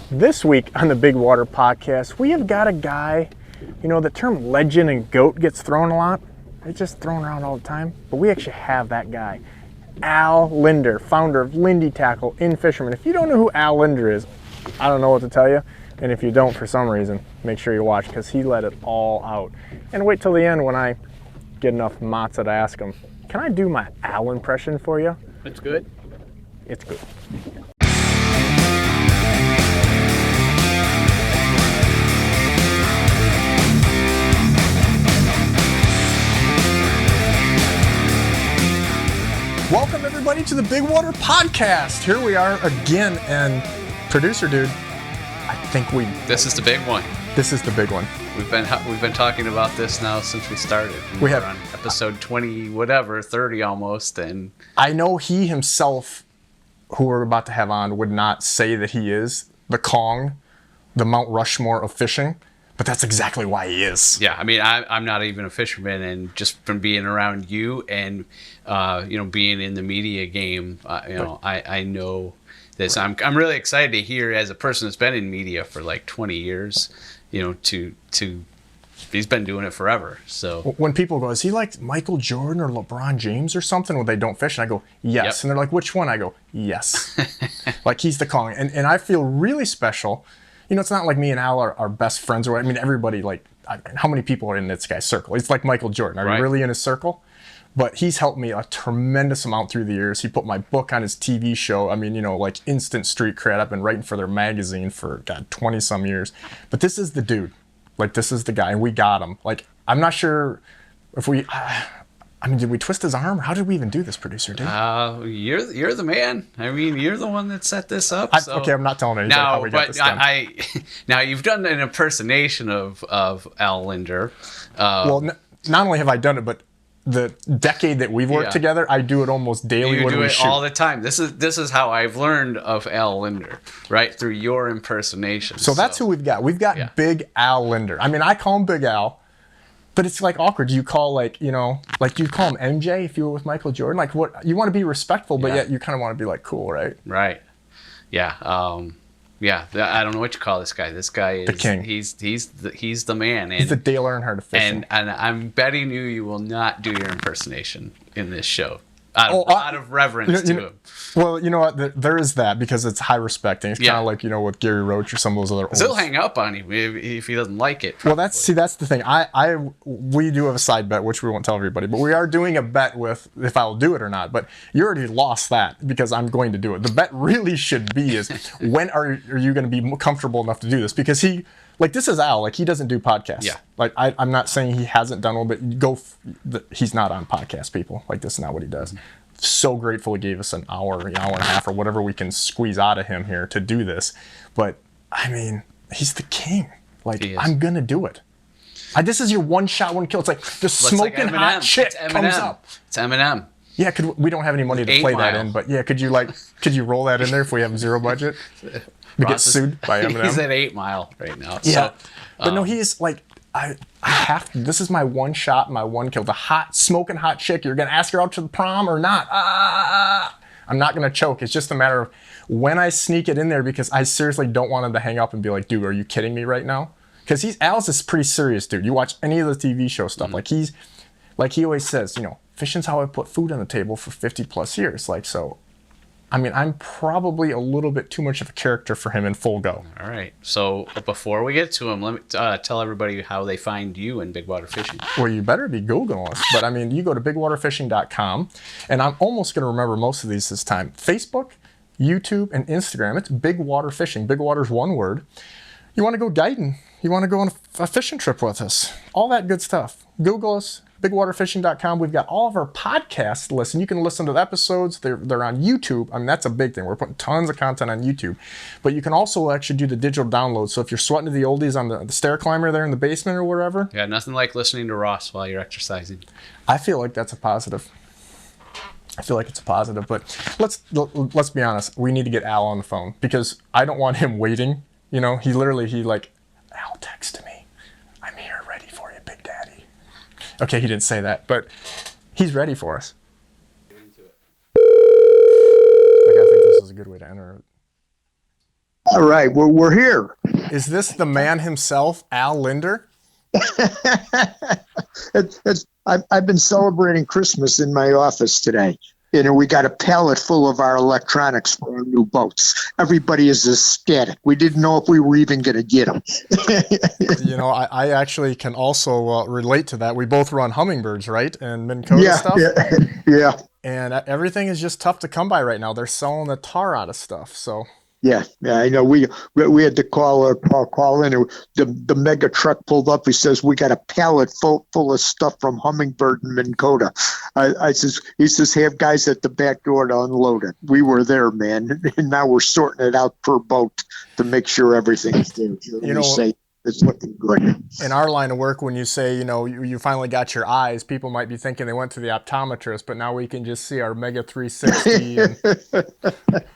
This week on the Bigwater podcast, we have got a guy, the term legend and GOAT gets thrown a lot. It's just thrown around all the time, but we actually have that guy. Al Lindner, founder of Lindy Tackle in Fisherman. If you don't know who Al Lindner is, I don't know what to tell you. And if you don't for some reason, make sure you watch because he let it all out. And wait till the end when I get enough matzah to ask him, can I do my Al impression for you? It's good. It's good. Welcome everybody to the Bigwater podcast. Here we are again, and producer dude, I think This is the big one. This is the big one. We've been talking about this now since we started. We have on episode 20, whatever, 30 almost, and I know he himself, who we're about to have on, would not say that he is the Kong, the Mount Rushmore of fishing. But that's exactly why he is. yeah. I mean, I'm not even a fisherman, and just from being around you and being in the media game, I know this. Right. I'm really excited to hear, as a person that's been in media for like 20 years, to he's been doing it forever. So when people go, is he like Michael Jordan or LeBron James or something when they don't fish? And I go, yes. Yep. And they're like, which one? I go, yes. Like he's the Kong. And I feel really special. It's not like me and Al are best friends. Or I mean, everybody, how many people are in this guy's circle? It's like Michael Jordan. Are you really in his circle? But he's helped me a tremendous amount through the years. He put my book on his TV show. I mean, like instant street cred. I've been writing for their magazine for, 20 some years. But this is the dude. This is the guy. And we got him. I'm not sure if we... did we twist his arm? How did we even do this, producer dude? You're the man. I mean, you're the one that set this up. Okay, I'm not telling anybody how we got this done. Now, you've done an impersonation of Al Lindner. Well, not only have I done it, but the decade that we've worked together, I do it almost daily when we shoot. You do it all the time. This is how I've learned of Al Lindner, right? Through your impersonation. So that's who we've got. We've got Big Al Lindner. I mean, I call him Big Al. But it's awkward. Do you call do you call him MJ if you were with Michael Jordan? What you want to be respectful, but yet you kind of want to be cool, right? Right. Yeah. I don't know what you call this guy. This guy is the king. He's the man. He's the Dale Earnhardt of fishing. And I'm betting you will not do your impersonation in this show. Out of reverence to him. Well, you know what? There is that because it's high respecting. It's kind of like, with Gary Roach or some of those other old... He'll hang up on you if he doesn't like it. Probably. Well, that's the thing. We do have a side bet, which we won't tell everybody, but we are doing a bet with if I'll do it or not. But you already lost that because I'm going to do it. The bet really should be is when are you going to be comfortable enough to do this? Because this is Al. He doesn't do podcasts. Yeah. I'm not saying he hasn't done one, but he's not on podcast, people. This is not what he does. Mm-hmm. So grateful he gave us an hour and a half or whatever we can squeeze out of him here to do this. But, I mean, he's the king. I'm going to do it. This is your one shot, one kill. It's like the smoking hot chick comes up. It's Eminem. Yeah, we don't have any money to play that in, but yeah, could you roll that in there if we have zero budget? We get sued by Eminem. He's at 8 Mile right now. Yeah, but no, he's I have to. This is my one shot, my one kill. The smoking hot chick. You're gonna ask her out to the prom or not? I'm not gonna choke. It's just a matter of when I sneak it in there because I seriously don't want him to hang up and be like, "Dude, are you kidding me right now?" Because Al's is pretty serious, dude. You watch any of the TV show stuff, he always says, fishing's how I put food on the table for 50 plus years. So. I mean, I'm probably a little bit too much of a character for him in full go. All right. So before we get to him, let me tell everybody how they find you in Bigwater Fishing. Well, you better be Googling us. But, you go to bigwaterfishing.com, and I'm almost going to remember most of these this time. Facebook, YouTube, and Instagram. It's Bigwater Fishing. Bigwater's one word. You want to go guiding. You want to go on a fishing trip with us. All that good stuff. Google us. bigwaterfishing.com. We've got all of our podcasts to listen. You can listen to the episodes. They're on YouTube. That's a big thing. We're putting tons of content on YouTube. But you can also actually do the digital download. So if you're sweating to the oldies on the stair climber there in the basement or wherever. Yeah, nothing like listening to Ross while you're exercising. I feel like that's a positive. But let's be honest. We need to get Al on the phone because I don't want him waiting. Al texted me. I'm here ready for you, Big Daddy. Okay, he didn't say that, but he's ready for us. I think this is a good way to enter it. All right, we're here. Is this the man himself, Al Lindner? I've been celebrating Christmas in my office today. We got a pallet full of our electronics for our new boats. Everybody is ecstatic. We didn't know if we were even going to get them. I actually can also relate to that. We both run hummingbirds, right? And Minn Kota stuff. Yeah. And everything is just tough to come by right now. They're selling the tar out of stuff. So. Yeah, I know. We had to call in. The mega truck pulled up. He says, "We got a pallet full of stuff from Hummingbird and Minn Kota." He says, "Have guys at the back door to unload it." We were there, man, and now we're sorting it out per boat to make sure everything's there. Say it's looking good. In our line of work, when you say, you finally got your eyes, people might be thinking they went to the optometrist, but now we can just see our Mega 360 and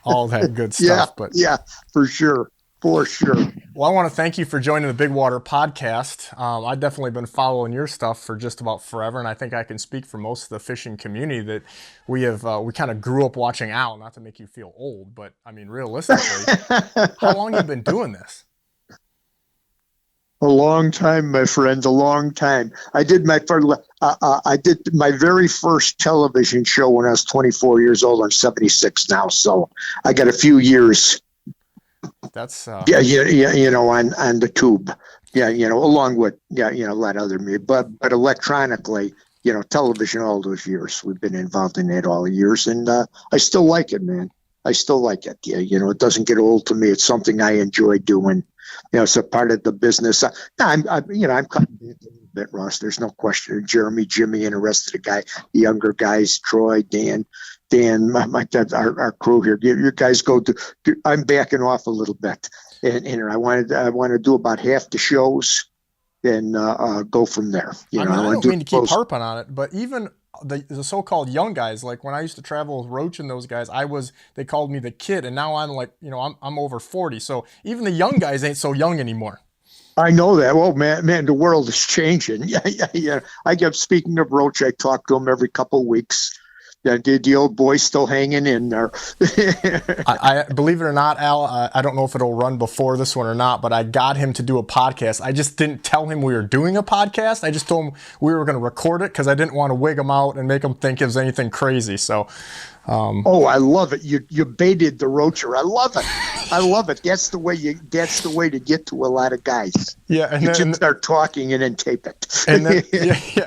all that good stuff. Yeah, for sure. For sure. Well, I want to thank you for joining the Bigwater podcast. I've definitely been following your stuff for just about forever, and I think I can speak for most of the fishing community that we kind of grew up watching Al, not to make you feel old, but I mean, realistically, how long have you been doing this? A long time, my friend, a long time. I did my very first television show when I was 24 years old. I'm 76 now, so I got a few years. That's on the tube. Along with a lot of other media, but electronically, television all those years. We've been involved in that all the years, and I still like it, man. I still like it. Yeah, it doesn't get old to me. It's something I enjoy doing. It's a part of the business. I'm cutting back a little bit, Ross. There's no question. Jeremy, Jimmy, and the rest of the younger guys, Troy, Dan, my dad, our crew here. You guys go to. I'm backing off a little bit, and I want to do about half the shows, and go from there. I don't mean to keep harping on it, but even the so-called young guys, like when I used to travel with Roach and those guys, they called me the kid, and now I'm like, I'm over 40. So even the young guys ain't so young anymore. I know that. Well, man, the world is changing. Yeah. Speaking of Roach, I talk to him every couple of weeks. The old boy's still hanging in there. I believe it or not, Al, I don't know if it'll run before this one or not, but I got him to do a podcast. I just didn't tell him we were doing a podcast. I just told him we were going to record it because I didn't want to wig him out and make him think it was anything crazy. So. I love it. You baited the roacher. I love it. That's the way to get to a lot of guys. Yeah, and you just start talking and then tape it. And then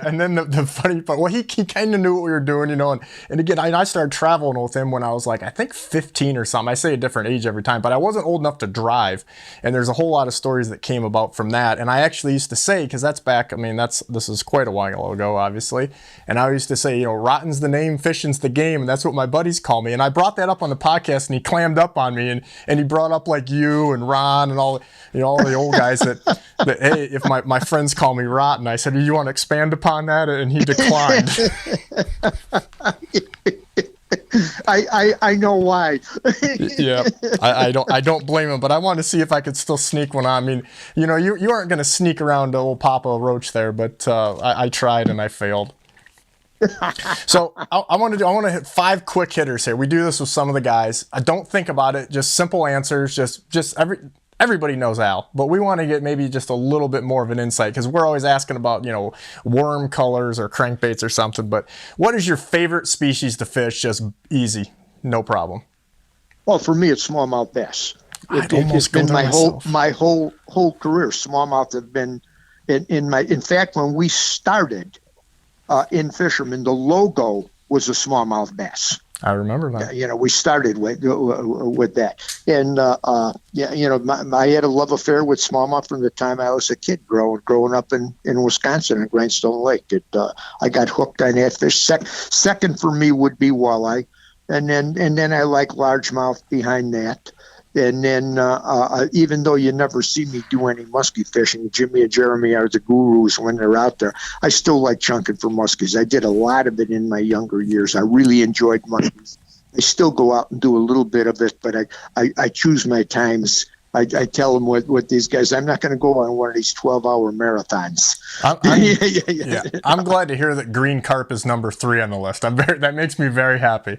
and then the funny part. Well, he kind of knew what we were doing, and again, I started traveling with him when I was like, I think 15 or something. I say a different age every time, but I wasn't old enough to drive. And there's a whole lot of stories that came about from that. And I actually used to say, because that's back. I mean, this is quite a while ago, obviously. And I used to say, rotten's the name, fishing's the game, and that's what my buddies call me. And I brought that up on the podcast, and he clammed up on me, and he brought up like you and Ron and all the old guys that hey, if my friends call me rotten. I said, do you want to expand upon that? And he declined. I know why. Yeah, I don't blame him, but I wanted to see if I could still sneak one on. I mean, you aren't going to sneak around old Papa Roach there, but I tried and I failed. So I want to hit 5 quick hitters here. We do this with some of the guys. I don't think about it. Just simple answers. Just everybody knows Al, but we want to get maybe just a little bit more of an insight because we're always asking about worm colors or crankbaits or something. But what is your favorite species to fish? Just easy, no problem. Well, for me, it's smallmouth bass. It's been my whole career. Smallmouth have been in fact, when we started. In Fisherman, the logo was a smallmouth bass. I remember that. We started with that, and I had a love affair with smallmouth from the time I was a kid, growing up in Wisconsin at Grindstone Lake. I got hooked on that fish. Second for me would be walleye, and then I like largemouth behind that. And then, even though you never see me do any muskie fishing, Jimmy and Jeremy are the gurus when they're out there. I still like chunking for muskies. I did a lot of it in my younger years. I really enjoyed muskies. I still go out and do a little bit of it, but I choose my times I tell them with these guys, I'm not going to go on one of these 12-hour marathons. I'm glad to hear that green carp is number 3 on the list. That makes me very happy.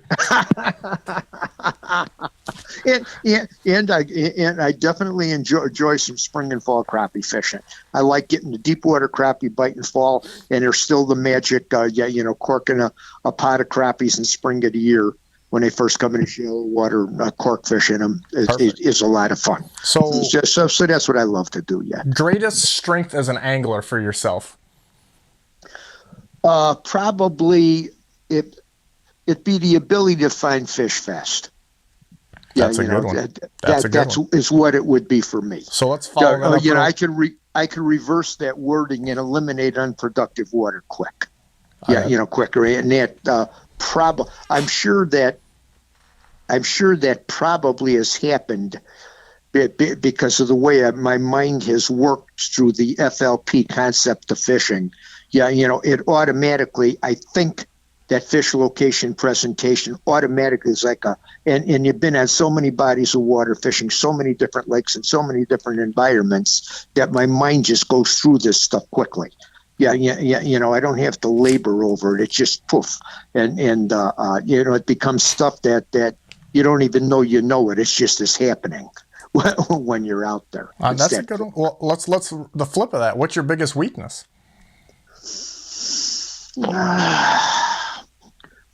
and I definitely enjoy some spring and fall crappie fishing. I like getting the deep water crappie bite in fall, and there's still the magic, corking a pot of crappies in spring of the year when they first come into shallow water. Cork fishing them is a lot of fun. So that's what I love to do. Yeah. Greatest strength as an angler for yourself? Probably it'd be the ability to find fish fast. That's a good one. That's what it would be for me. So let's follow that up. I can reverse that wording and eliminate unproductive water quick. Quicker. And that I'm sure that probably has happened because of the way my mind has worked through the FLP concept of fishing. It automatically, I think, that fish location presentation automatically is like and you've been on so many bodies of water fishing so many different lakes and so many different environments that my mind just goes through this stuff quickly. I don't have to labor over it. It's just poof. And it becomes stuff that you don't even know it. It's just this happening when you're out there. That's a good one. Well, let's the flip of that. What's your biggest weakness?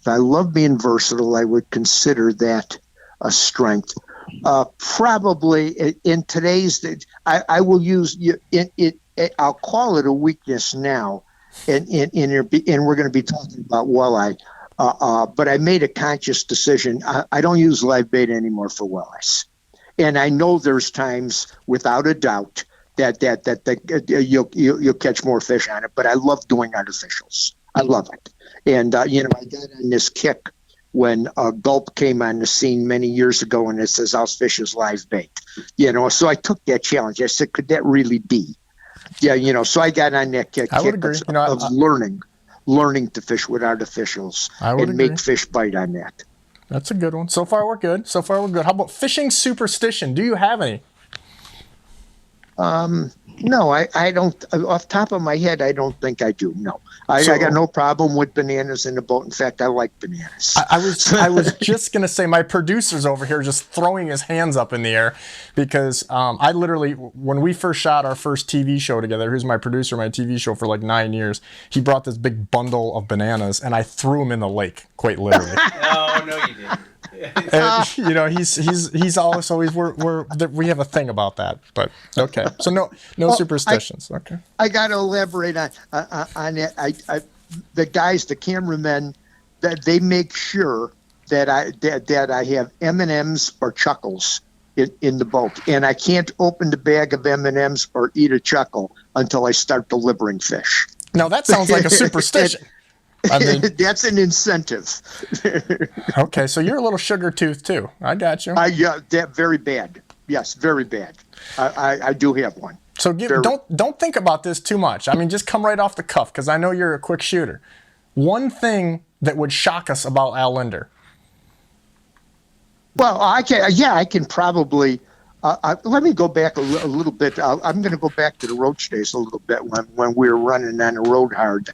If I love being versatile, I would consider that a strength. Probably in today's, I will use it. I'll call it a weakness now, and we're going to be talking about walleye. But I made a conscious decision. I don't use live bait anymore for walleyes, and I know there's times, without a doubt, that you'll catch more fish on it. But I love doing artificials. I love it. And, I got on this kick when Gulp came on the scene many years ago, and it says, I'll fish as live bait. So I took that challenge. I said, could that really be? So I got on that kick of learning to fish with artificials and make fish bite on that. That's a good one. So far, we're good. How about fishing superstition? Do you have any? No, I don't. Off the top of my head, I don't think I do. No, I got no problem with bananas in the boat. In fact, I like bananas. I was just gonna say, my producer's over here just throwing his hands up in the air because I literally, when we first shot our first TV show together, who's my producer, my TV show for like 9 years, he brought this big bundle of bananas and I threw them in the lake, quite literally. No, you didn't. And, he's also we have a thing about that, but okay. So no superstitions. Okay. I got to elaborate on it. The guys, the cameramen, that they make sure that I have M&Ms or chuckles in the boat, and I can't open the bag of M&Ms or eat a chuckle until I start delivering fish. Now that sounds like a superstition. That's an incentive. Okay, so you're a little sugar tooth too. I got you. That very bad. Yes, very bad. I do have one. So don't think about this too much. I mean, just come right off the cuff because I know you're a quick shooter. One thing that would shock us about Al Lindner. Well, I can probably. Let me go back a little bit. I'm going to go back to the roach days a little bit when we were running on the road hard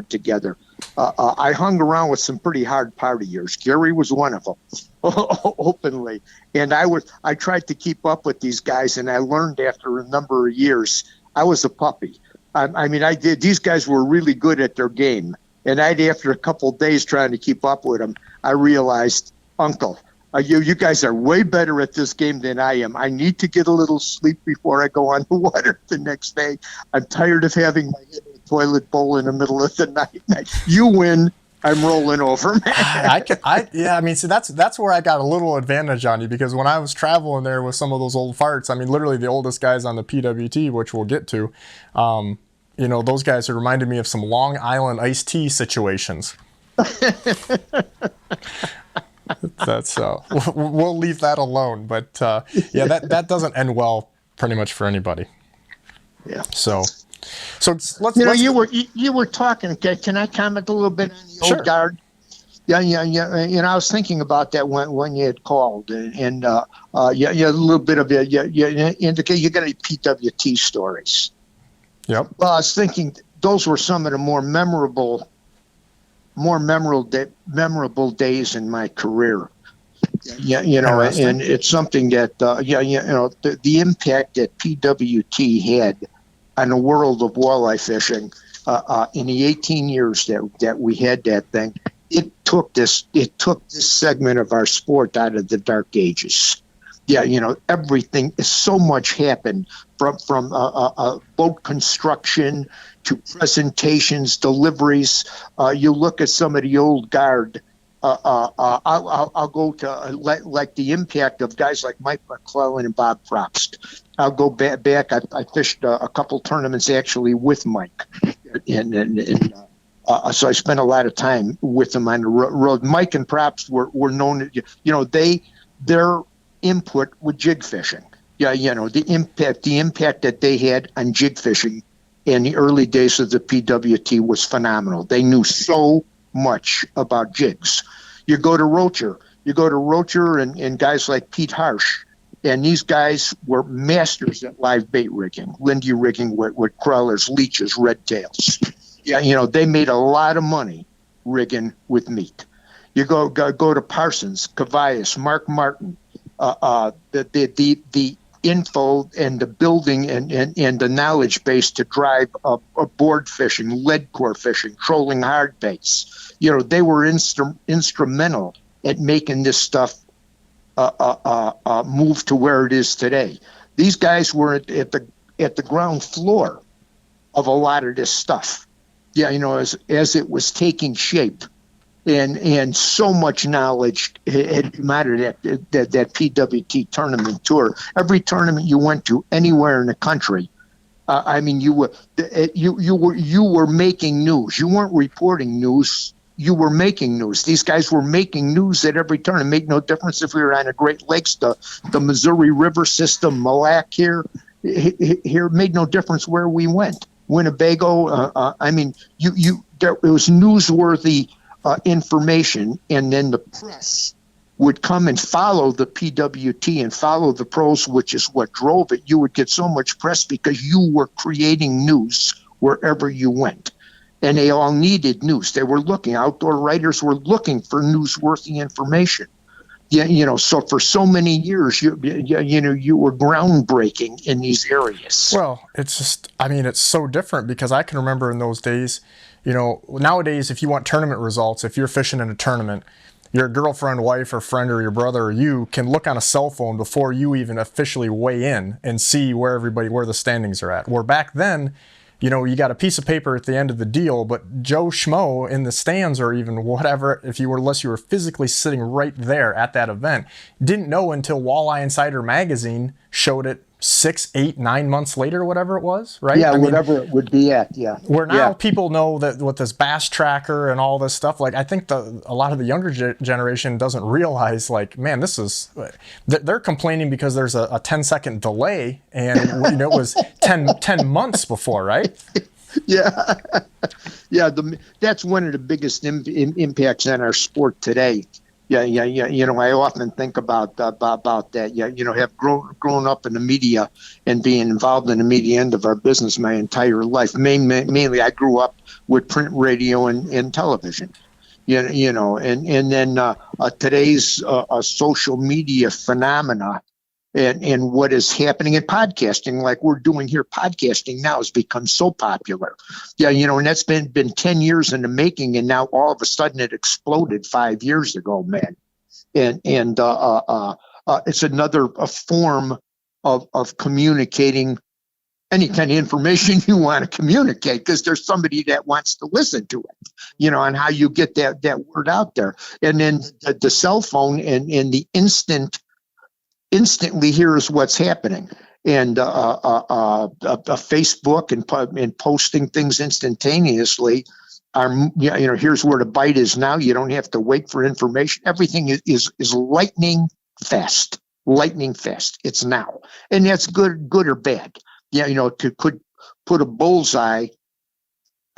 together. I hung around with some pretty hard partiers. Gary was one of them, openly. And I tried to keep up with these guys, and I learned after a number of years I was a puppy. I mean, I did. These guys were really good at their game, and after a couple of days trying to keep up with them, I realized, Uncle, you guys are way better at this game than I am. I need to get a little sleep before I go on the water the next day. I'm tired of having my head in a toilet bowl in the middle of the night. You win. I'm rolling over, man. I mean, see, that's where I got a little advantage on you because when I was traveling there with some of those old farts, I mean, literally the oldest guys on the PWT, which we'll get to, those guys have reminded me of some Long Island iced tea situations. That's we'll leave that alone, but that doesn't end well pretty much for anybody. Yeah. So let's you were talking. Can I comment a little bit on the old guard? I was thinking about that when you had called, and a little bit of it. Indicate you got any PWT stories? Yep. Well, I was thinking those were some of the more memorable days in my career. Yeah, and it's something that the impact that PWT had on the world of walleye fishing in the 18 years that we had that thing. It took this segment of our sport out of the dark ages. Yeah, everything, so much happened from boat construction to presentations, deliveries. You look at some of the old guard. I'll go to like the impact of guys like Mike McClellan and Bob Probst. I'll go back. I fished a couple tournaments actually with Mike, and so I spent a lot of time with them on the road. Mike and Probst were known. Their input with jig fishing. The impact that they had on jig fishing in the early days of the PWT was phenomenal. They knew so much about jigs. You go to Rocher and guys like Pete Harsh, and these guys were masters at live bait rigging, Lindy rigging with crawlers, leeches, red tails. They made a lot of money rigging with meat. You go to Parsons, Cavias, Mark Martin, the info and the building and the knowledge base to drive a board fishing, lead core fishing, trolling hard baits. They were instrumental at making this stuff move to where it is today. These guys were at the ground floor of a lot of this stuff. As it was taking shape. And so much knowledge had come out of that PWT tournament tour. Every tournament you went to anywhere in the country, you were making news. You weren't reporting news. You were making news. These guys were making news at every tournament. It made no difference if we were on the Great Lakes, the Missouri River system, Mille Lacs here. It made no difference where we went. Winnebago. It was newsworthy information, and then the press would come and follow the PWT and follow the pros, which is what drove it. You would get so much press because you were creating news wherever you went, and they all needed news. They were looking. Outdoor writers were looking for newsworthy information. So for so many years, you were groundbreaking in these areas. Well, it's just, it's so different because I can remember in those days, nowadays, if you want tournament results, if you're fishing in a tournament, your girlfriend, wife, or friend, or your brother, or you can look on a cell phone before you even officially weigh in and see where the standings are at. Where back then, you got a piece of paper at the end of the deal, but Joe Schmo in the stands or even whatever, unless you were physically sitting right there at that event, didn't know until Walleye Insider magazine showed it 6, 8, 9 months later, whatever it was, right? Yeah, whatever it would be at, yeah. Where now people know that with this bass tracker and all this stuff, like I think a lot of the younger generation doesn't realize, like, man, they're complaining because there's a 10-second delay, and it was 10 months before, right? Yeah, that's one of the biggest impacts on our sport today. Yeah. I often think about that. Have grown up in the media and being involved in the media end of our business my entire life. Mainly, I grew up with print, radio, and television. And then today's social media phenomena and what is happening in podcasting, like we're doing here. Podcasting now has become so popular. And that's been 10 years in the making, and now all of a sudden it exploded 5 years ago, man. And it's another form of communicating any kind of information you want to communicate, because there's somebody that wants to listen to it, and how you get that word out there. And then the cell phone and the instantly here's what's happening, and Facebook and posting things instantaneously here's where the bite is now. You don't have to wait for information. Everything is lightning fast. It's now, and that's good or bad. Could put a bullseye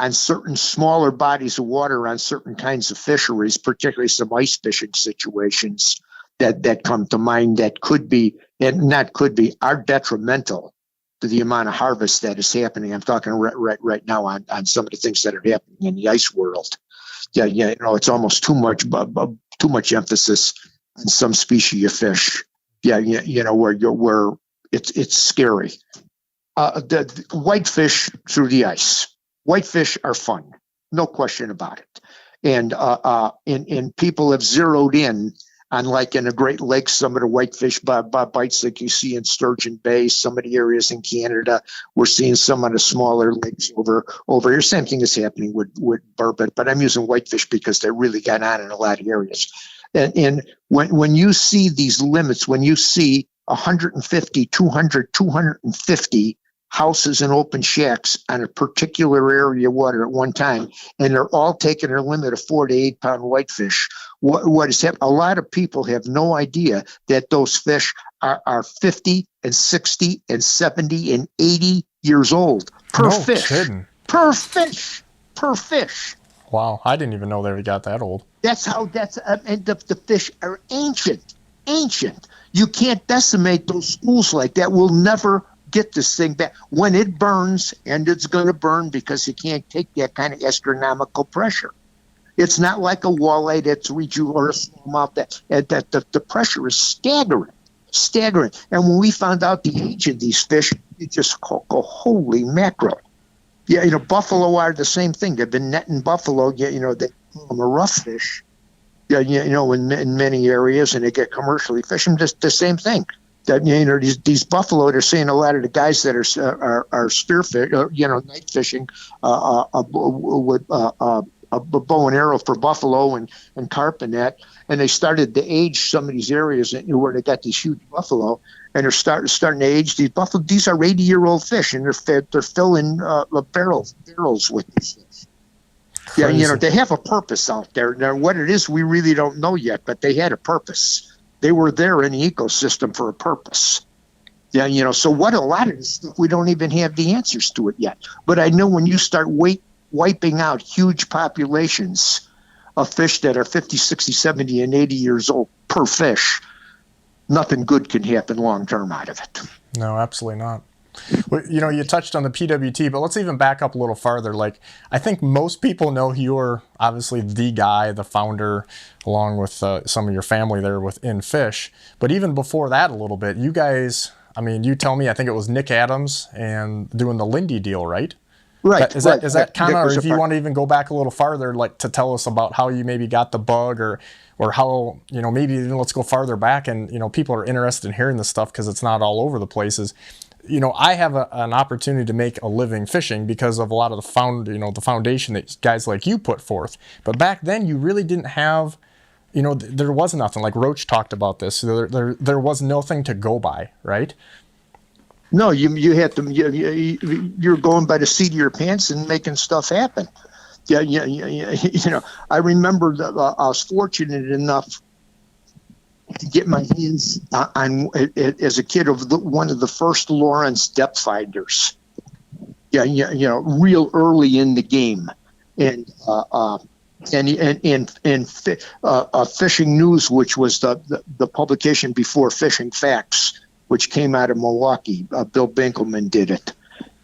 on certain smaller bodies of water on certain kinds of fisheries, particularly some ice fishing situations that come to mind that could be, and not could be, are detrimental to the amount of harvest that is happening. I'm talking right now on some of the things that are happening in the ice world. It's almost too much emphasis on some species of fish. Where it's scary. The whitefish through the ice. Whitefish are fun, no question about it. And people have zeroed in on, like in the Great Lakes, some of the whitefish bites like you see in Sturgeon Bay, some of the areas in Canada. We're seeing some of the smaller lakes over here. Same thing is happening with burbot, but I'm using whitefish because they really got on in a lot of areas. And when you see these limits, when you see 150, 200, 250 houses and open shacks on a particular area of water at one time, and they're all taking their limit of 4 to 8 pound whitefish, what is happening? A lot of people have no idea that those fish are 50 and 60 and 70 and 80 years old per fish. Kidding. Per fish. Per fish. Wow, I didn't even know they got that old. And the fish are ancient. You can't decimate those schools like that. We'll never get this thing back. When it burns, and it's going to burn because you can't take that kind of astronomical pressure. It's not like a walleye that's rejuvenated or a smallmouth that the pressure is staggering. And when we found out the age of these fish, you just go, holy mackerel. Yeah, buffalo are the same thing. They've been netting buffalo. They call them a rough fish. Yeah, in many areas, and they get commercially fishing. Just the same thing. That these buffalo, they're seeing a lot of the guys that are spearfish, night fishing with a bow and arrow for buffalo and carp and that, and they started to age some of these areas where they got these huge buffalo, and they're starting to age these buffalo. These are 80-year-old fish, and they're filling barrels with these fish. Crazy. Yeah, they have a purpose out there. Now, what it is, we really don't know yet, but they had a purpose. They were there in the ecosystem for a purpose. Yeah, so what a lot of this stuff, we don't even have the answers to it yet. But I know when you start wiping out huge populations of fish that are 50, 60, 70, and 80 years old per fish, nothing good can happen long-term out of it. No, absolutely not. Well, you touched on the PWT, but let's even back up a little farther. Like, I think most people know you're obviously the guy, the founder, along with some of your family there within Fish. But even before that a little bit, you guys, you tell me, I think it was Nick Adams and doing the Lindy deal, right? Right. Is that kind of, or if you want to even go back a little farther, like to tell us about how you maybe got the bug or how, maybe even let's go farther back and, people are interested in hearing this stuff because it's not all over the places. I have an opportunity to make a living fishing because of a lot of the foundation that guys like you put forth. But back then you really didn't have, there was nothing. Like Roach talked about this. There was nothing to go by, right? No, you had to. You're going by the seat of your pants and making stuff happen. Yeah. I remember that I was fortunate enough to get my hands on, as a kid, of one of the first Lawrence depth finders. Yeah, real early in the game, and Fishing News, which was the publication before Fishing Facts, which came out of Milwaukee. Bill Binkelman did it.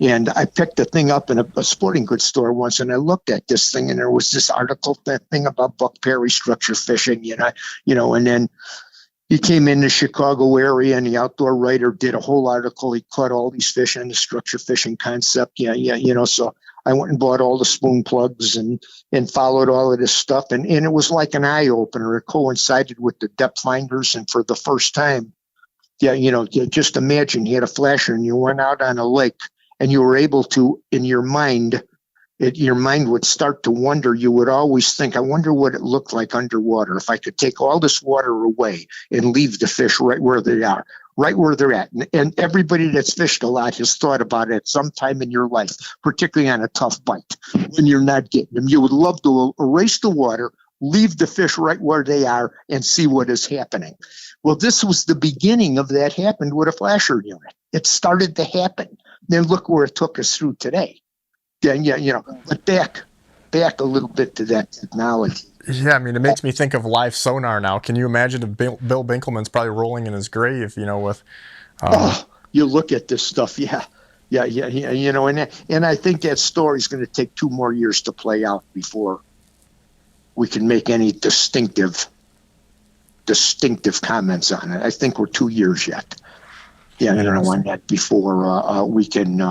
And I picked the thing up in a sporting goods store once, and I looked at this thing, and there was this article, that thing about Buck Perry structure fishing, and then he came in the Chicago area, and the outdoor writer did a whole article. He caught all these fish on the structure fishing concept. So I went and bought all the spoon plugs and followed all of this stuff. And it was like an eye opener. It coincided with the depth finders. And for the first time, just imagine you had a flasher and you went out on a lake and you were able to, in your mind, your mind would start to wonder. You would always think, I wonder what it looked like underwater if I could take all this water away and leave the fish right where they are, right where they're at. And everybody that's fished a lot has thought about it sometime in your life, particularly on a tough bite when you're not getting them. You would love to erase the water, leave the fish right where they are, and see what is happening. Well, this was the beginning of that happened with a flasher unit. It started to happen. Then look where it took us through today. Yeah. But back a little bit to that technology. Yeah, I mean, it makes me think of live sonar now. Can you imagine if Bill Binkelman's probably rolling in his grave, with... You look at this stuff, yeah. And I think that story's going to take 2 more years to play out before we can make any distinctive comments on it. I think we're 2 years yet. Yeah, on that before we can.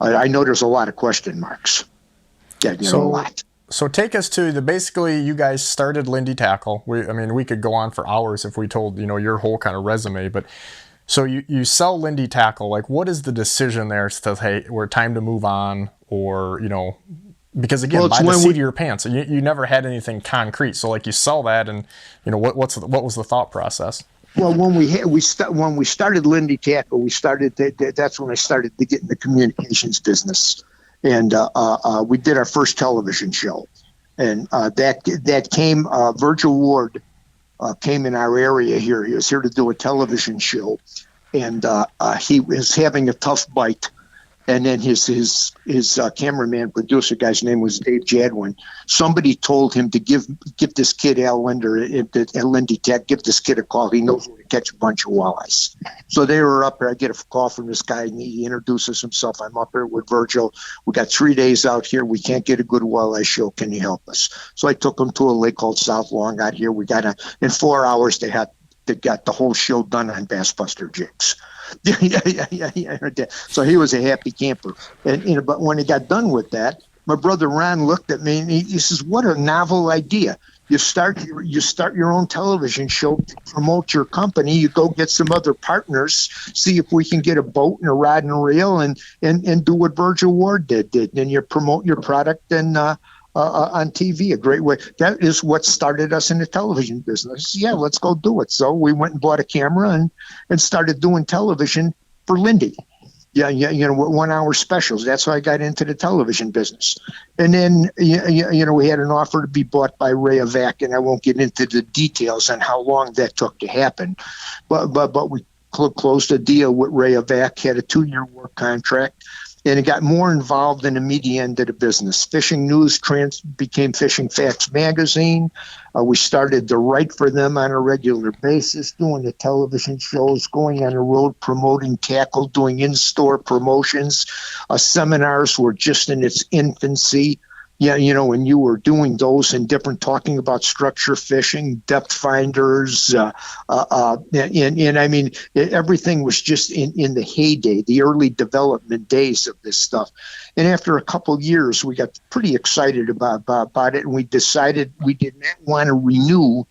I know there's a lot of question marks. Yeah, a lot. So take us to basically you guys started Lindy Tackle. We could go on for hours if we told, your whole kind of resume, but so you sell Lindy Tackle. Like, what is the decision there? Says, hey, we're time to move on, or, because again, by the seat of your pants, you never had anything concrete. So like you sell that, and what was the thought process? Well, when we started Lindy Tackle, that's when I started to get in the communications business. And we did our first television show, and that came. Virgil Ward came in our area here. He was here to do a television show, and he was having a tough bite. And then his cameraman producer guy's name was Dave Jadwin. Somebody told him to give this kid Al Linder at Lindy Tech, give this kid a call. He knows where to catch a bunch of walleyes. So they were up there. I get a call from this guy, and he introduces himself. I'm up here with Virgil. We got 3 days out here. We can't get a good walleye show. Can you help us? So I took him to a lake called South Long out here. We got in 4 hours. They got the whole show done on bass buster jigs. Yeah. So he was a happy camper, and but when he got done with that, my brother Ron looked at me and he says, "What a novel idea! You start your own television show to promote your company. You go get some other partners, see if we can get a boat and a rod and reel, and do what Virgil Ward did. And you promote your product and." On TV, a great way. That is what started us in the television business. Yeah, let's go do it. So we went and bought a camera and started doing television for Lindy. Yeah, 1 hour specials. That's how I got into the television business. And then, we had an offer to be bought by Ray Avac, and I won't get into the details on how long that took to happen. But we closed a deal with Ray Avac, had a 2-year work contract. And it got more involved in the media end of the business. Fishing News became Fishing Facts magazine. We started to write for them on a regular basis, doing the television shows, going on the road, promoting tackle, doing in-store promotions. Seminars were just in its infancy. Yeah, when you were doing those and talking about structure fishing, depth finders, and I mean, everything was just in the heyday, the early development days of this stuff. And after a couple of years, we got pretty excited about it, and we decided we did not want to renew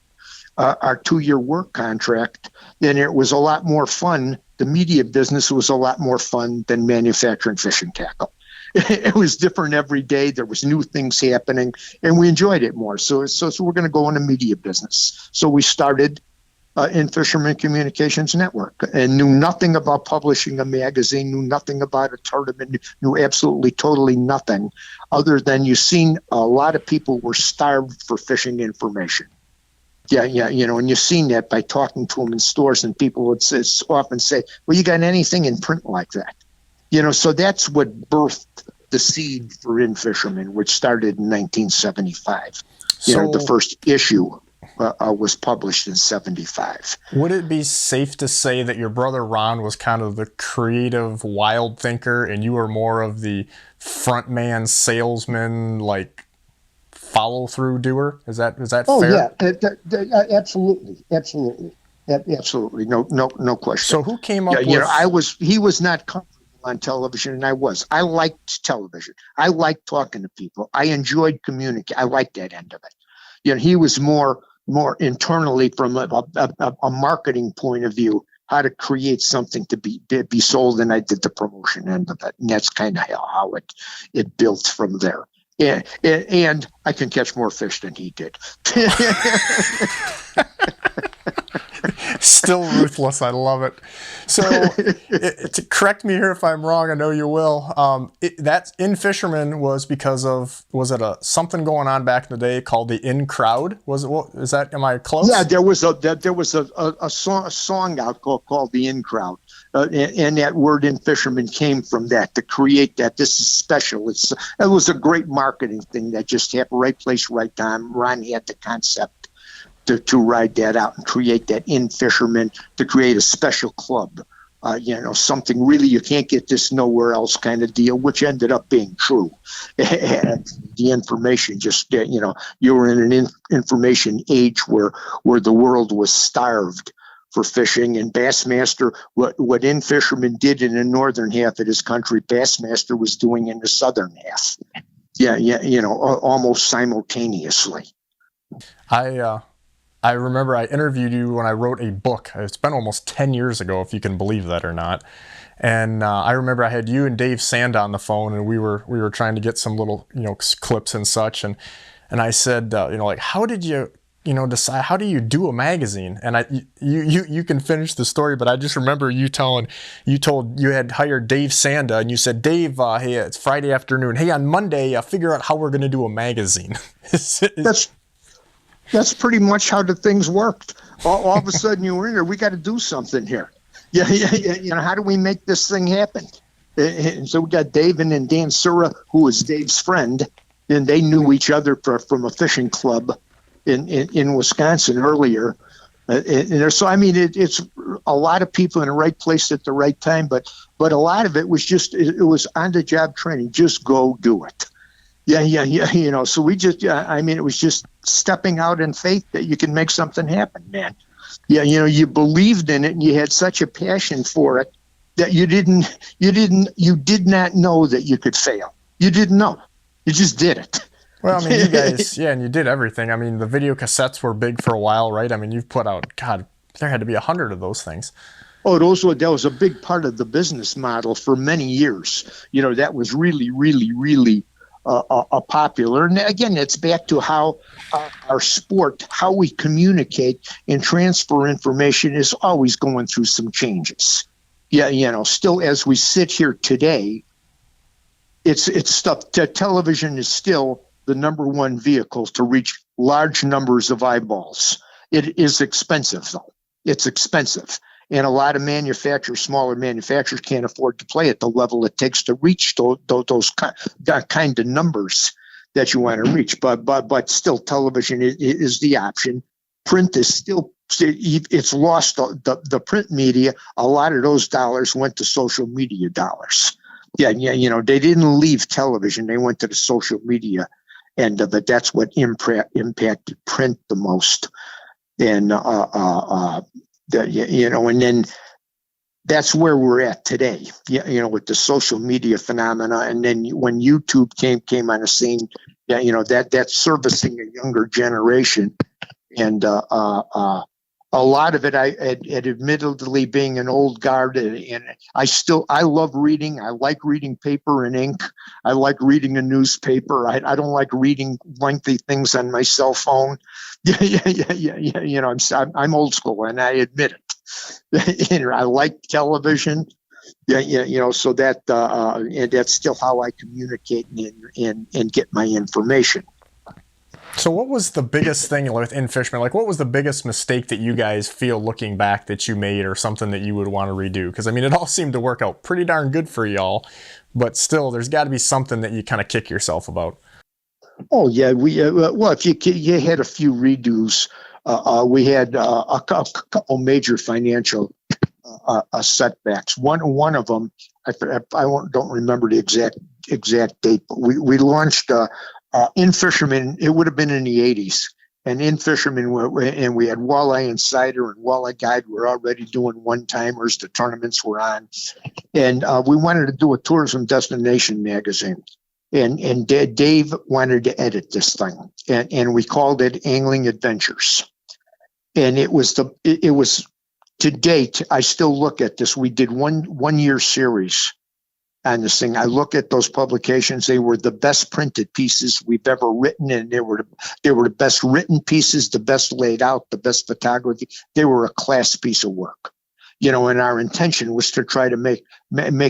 our 2-year work contract. And it was a lot more fun. The media business was a lot more fun than manufacturing fishing tackle. It was different every day. There was new things happening, and we enjoyed it more. So we're going to go in the media business. So we started in Fisherman Communications Network, and knew nothing about publishing a magazine, knew nothing about a tournament, knew absolutely, totally nothing, other than you've seen a lot of people were starved for fishing information. Yeah, and you've seen that by talking to them in stores, and people would often say, "Well, you got anything in print like that?" So that's what birthed the seed for In Fisherman, which started in 1975. The first issue was published in 75. Would it be safe to say that your brother Ron was kind of the creative, wild thinker, and you were more of the frontman, salesman, like follow-through doer? Is that fair? Oh, yeah, absolutely. No question. So who came up with... he was not comfortable on television, and I was. I liked television. I liked talking to people. I enjoyed communicating. I liked that end of it. He was more internally from a marketing point of view, how to create something to be sold, and I did the promotion end of it, and that's kind of how it built from there. And I can catch more fish than he did. Still ruthless. I love it. So, to correct me here if I'm wrong, I know you will. That's In Fisherman was because of, was it something going on back in the day called the In Crowd? Was it? Am I close? Yeah, there was a song out called the In Crowd. and that word in fisherman came from that, to create that. This is special. It was a great marketing thing that just happened. Right place, right time. Ron had the concept to ride that out and create that in fisherman, to create a special club. Something really, you can't get this nowhere else kind of deal, which ended up being true. The information just, you were in an information age where the world was starved for fishing, and Bassmaster, what in fisherman did in the northern half of this country, Bassmaster was doing in the southern half. Almost simultaneously. I remember I interviewed you when I wrote a book. It's been almost 10 years ago, if you can believe that or not. And I remember I had you and Dave Sand on the phone, and we were trying to get some little clips and such. And I said, how did you decide, how do you do a magazine? And you can finish the story, but I just remember you told you had hired Dave Sanda, and you said, Dave, hey, it's Friday afternoon. Hey, on Monday, figure out how we're going to do a magazine. That's pretty much how the things worked. All of a sudden, you were in there. We got to do something here. Yeah. How do we make this thing happen? And so we got Dave and then Dan Sura, who was Dave's friend, and they knew each other from a fishing club in Wisconsin earlier. So I mean, it's a lot of people in the right place at the right time, but a lot of it was just it was on the job training. Just go do it. Yeah. So we just, it was just stepping out in faith that you can make something happen, man. Yeah. You believed in it, and you had such a passion for it that you did not know that you could fail. You didn't know. You just did it. Well, I mean, you guys, and you did everything. I mean, the video cassettes were big for a while, right? I mean, you've put out, God, there had to be 100 of those things. Oh, that was a big part of the business model for many years. That was really, really, really popular. And again, it's back to how our sport, how we communicate and transfer information is always going through some changes. Yeah, still as we sit here today, it's stuff. Television is still the number one vehicle to reach large numbers of eyeballs. It is expensive, though. It's expensive. And a lot of smaller manufacturers can't afford to play at the level it takes to reach those kind of numbers that you want to reach. But still, television is the option. Print is still, it's lost the print media. A lot of those dollars went to social media dollars. Yeah, they didn't leave television. They went to the social media end of it. That's what impacted print the most. And, and then that's where we're at today, with the social media phenomena. And then when YouTube came on the scene, that's servicing a younger generation. And a lot of it, I admittedly being an old guard, and I love reading. I like reading paper and ink. I like reading a newspaper. I don't like reading lengthy things on my cell phone. Yeah. I'm old school, and I admit it. I like television. So that and that's still how I communicate and get my information. So what was the biggest thing within fishermen? Like, what was the biggest mistake that you guys feel looking back that you made, or something that you would want to redo? Because, I mean, it all seemed to work out pretty darn good for y'all, but still, there's got to be something that you kind of kick yourself about. Oh, yeah. If you had a few redos, we had a couple major financial setbacks. One of them, I don't remember the exact date, but we launched in fishermen. It would have been in the 80s, and in fishermen, and we had walleye insider and walleye guide. We're already doing one-timers. The tournaments were on, and we wanted to do a tourism destination magazine. And Dave wanted to edit this thing, and we called it Angling Adventures. And it was to date, I still look at this. We did one year series on this thing. I look at those publications. They were the best printed pieces we've ever written, and they were the best written pieces, the best laid out, the best photography. They were a class piece of work. And our intention was to try to make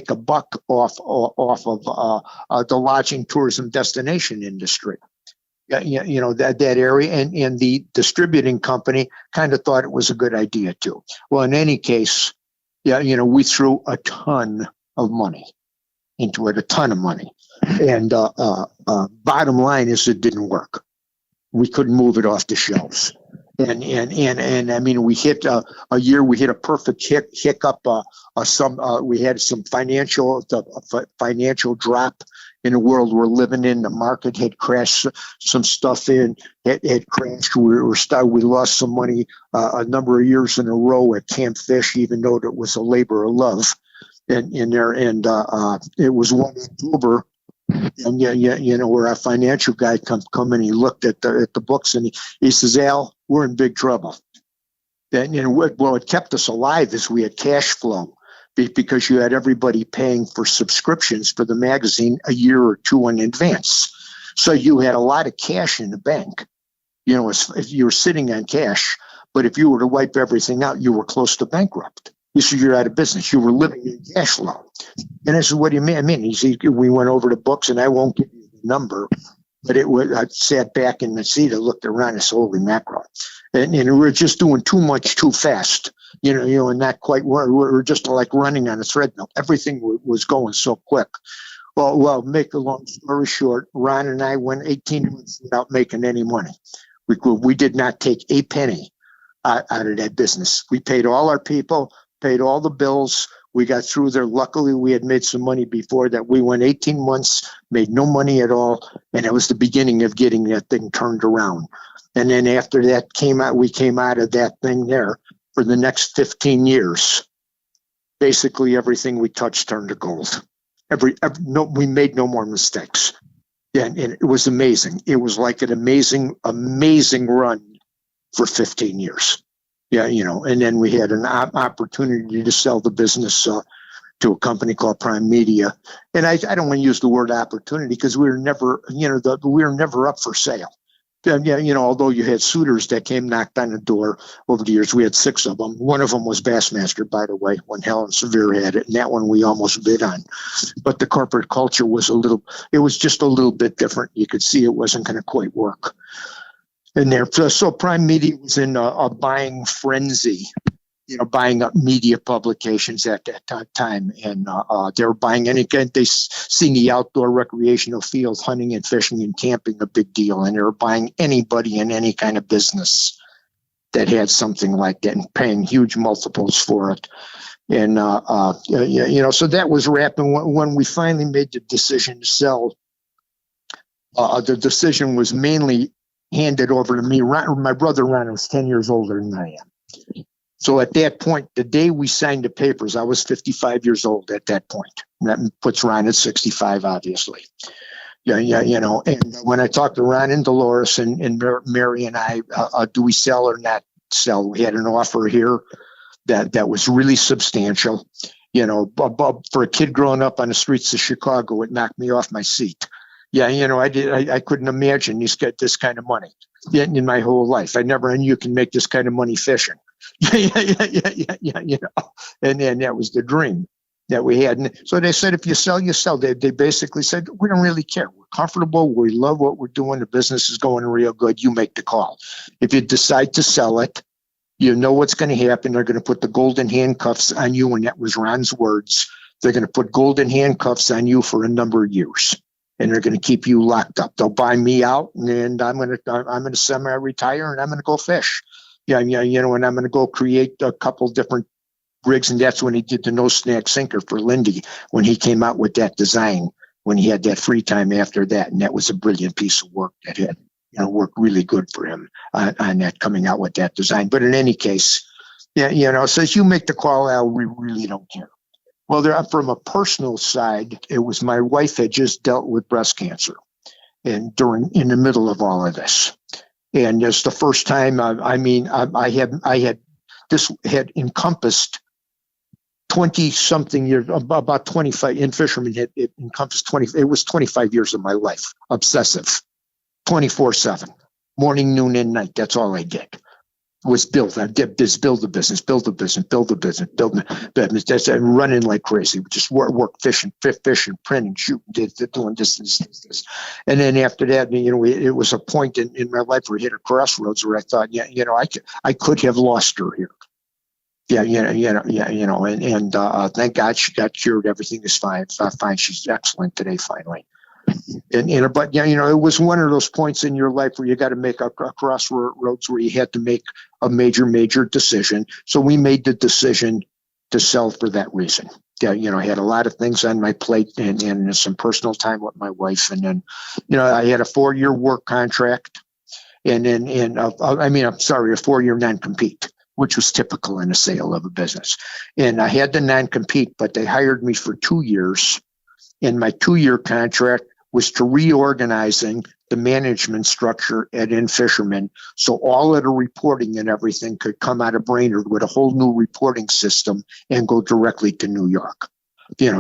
a buck off of the lodging tourism destination industry. That area, and the distributing company kind of thought it was a good idea too. Well, in any case, we threw a ton of money into it, a ton of money. And bottom line is it didn't work. We couldn't move it off the shelves. And I mean, we hit a year, we hit a perfect hiccup. We had some financial drop in the world we're living in. The market had crashed, some stuff had crashed. We lost some money a number of years in a row at Camp Fish, even though it was a labor of love. And it was 1 October. And where our financial guy come in, he looked at the books and he says, "Al, we're in big trouble." Then what kept us alive is we had cash flow, because you had everybody paying for subscriptions for the magazine a year or two in advance. So you had a lot of cash in the bank. If you were sitting on cash, but if you were to wipe everything out, you were close to bankrupt. You said you're out of business. You were living in cash flow. And I said, "What do you mean?" I mean, we went over the books, and I won't give you the number, but I sat back in the seat, I looked around, and said, "Holy mackerel." And we were just doing too much too fast, and not quite, we're just like running on a treadmill. Everything was going so quick. Well, make a long story short, Ron and I went 18 months without making any money. We did not take a penny out of that business. We paid all our people, paid all the bills. We got through there. Luckily, we had made some money before that. We went 18 months, made no money at all, and it was the beginning of getting that thing turned around. And then after that we came out of that thing there. For the next 15 years, basically everything we touched turned to gold. We made no more mistakes. And it was amazing. It was like an amazing, amazing run for 15 years. And then we had an opportunity to sell the business to a company called Prime Media. And I don't want to use the word opportunity because we were never, we were never up for sale. Although you had suitors that came knocked on the door over the years, we had 6 of them. One of them was Bassmaster, by the way, when Helen Severe had it, and that one we almost bid on. But the corporate culture was just a little bit different. You could see it wasn't going to quite work. And so Prime Media was in a buying frenzy, buying up media publications at that time. And they were buying they seen the outdoor recreational field, hunting and fishing and camping, a big deal. And they were buying anybody in any kind of business that had something like that and paying huge multiples for it. And, so that was wrapping. When we finally made the decision to sell, the decision was mainly handed over to me. My brother Ron was 10 years older than I am. So at that point, the day we signed the papers, I was 55 years old at that point. And that puts Ron at 65, obviously. And when I talked to Ron and Dolores and Mary and I, do we sell or not sell? We had an offer here that was really substantial. For a kid growing up on the streets of Chicago, it knocked me off my seat. I couldn't imagine this kind of money in my whole life. I never knew you can make this kind of money fishing. And then that was the dream that we had. And so they said, if you sell, you sell. They basically said, we don't really care. We're comfortable. We love what we're doing. The business is going real good. You make the call. If you decide to sell it, you know what's going to happen. They're going to put the golden handcuffs on you. And that was Ron's words. They're going to put golden handcuffs on you for a number of years. And they're going to keep you locked up. They'll buy me out, and I'm going to semi-retire, and I'm going to go fish. And I'm going to go create a couple different rigs, and that's when he did the no snag sinker for Lindy, when he came out with that design, when he had that free time after that, and that was a brilliant piece of work that had worked really good for him on that, coming out with that design. But in any case, says you make the call, Al, we really don't care. Well, from a personal side, it was my wife had just dealt with breast cancer, and in the middle of all of this, and it's the first time. This had encompassed 20-something years, about 25 in fishermen. It encompassed 20. It was 25 years of my life, obsessive, 24/7, morning, noon, and night. That's all I did. Was built. I did this, build the business. That's running like crazy. Just work, fishing, printing, shooting, doing this. And then after that, it was a point in my life where it hit a crossroads where I thought, I could have lost her here. Thank God she got cured. Everything is fine. Fine. She's excellent today, finally. But it was one of those points in your life where you got to make a crossroads where you had to make a major decision. So we made the decision to sell for that reason. I had a lot of things on my plate and some personal time with my wife. And then, I had a 4-year work contract and then, a 4-year non-compete, which was typical in a sale of a business. And I had the non-compete, but they hired me for 2 years. And my 2-year contract was to reorganizing the management structure at In Fisherman, so all of the reporting and everything could come out of Brainerd with a whole new reporting system and go directly to New York.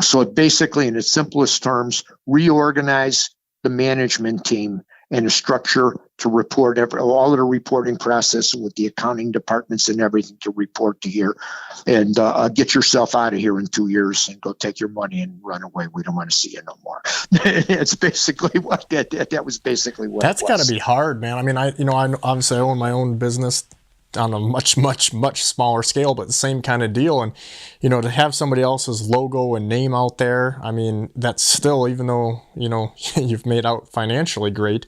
So it basically, in its simplest terms, reorganize the management team and a structure to report all of the reporting process with the accounting departments and everything to report to here, and get yourself out of here in 2 years and go take your money and run away. We don't want to see you no more. It's basically what that was basically what. That's got to be hard, man. I mean, I obviously I own my own business on a much smaller scale, but the same kind of deal. And to have somebody else's logo and name out there, I mean, that's still, even though you've made out financially great,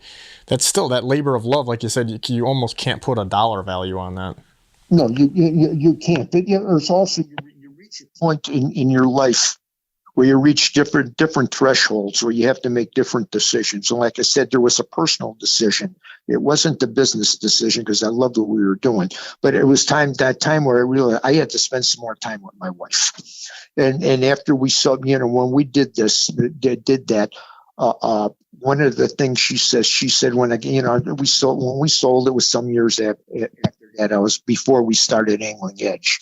that's still that labor of love. Like you said, you almost can't put a dollar value on that. No, you can't. But there's also you reach a point in your life where you reach different thresholds where you have to make different decisions. And like I said, there was a personal decision. It wasn't the business decision because I loved what we were doing, but it was that time where I realized I had to spend some more time with my wife. And after we saw, when we did that, one of the things she said when we sold, it was some years after that. I was before we started Angling Edge.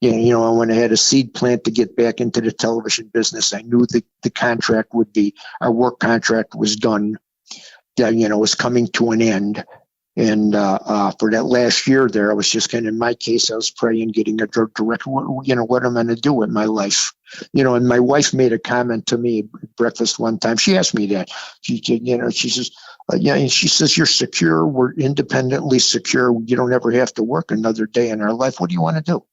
When I had a seed plant to get back into the television business, I knew the contract would be, our work contract was done, was coming to an end. And for that last year there, I was just in my case, I was praying, getting a direct, what am I going to do with my life? And my wife made a comment to me at breakfast one time. She asked me that. She says, and she says, you're secure. We're independently secure. You don't ever have to work another day in our life. What do you want to do?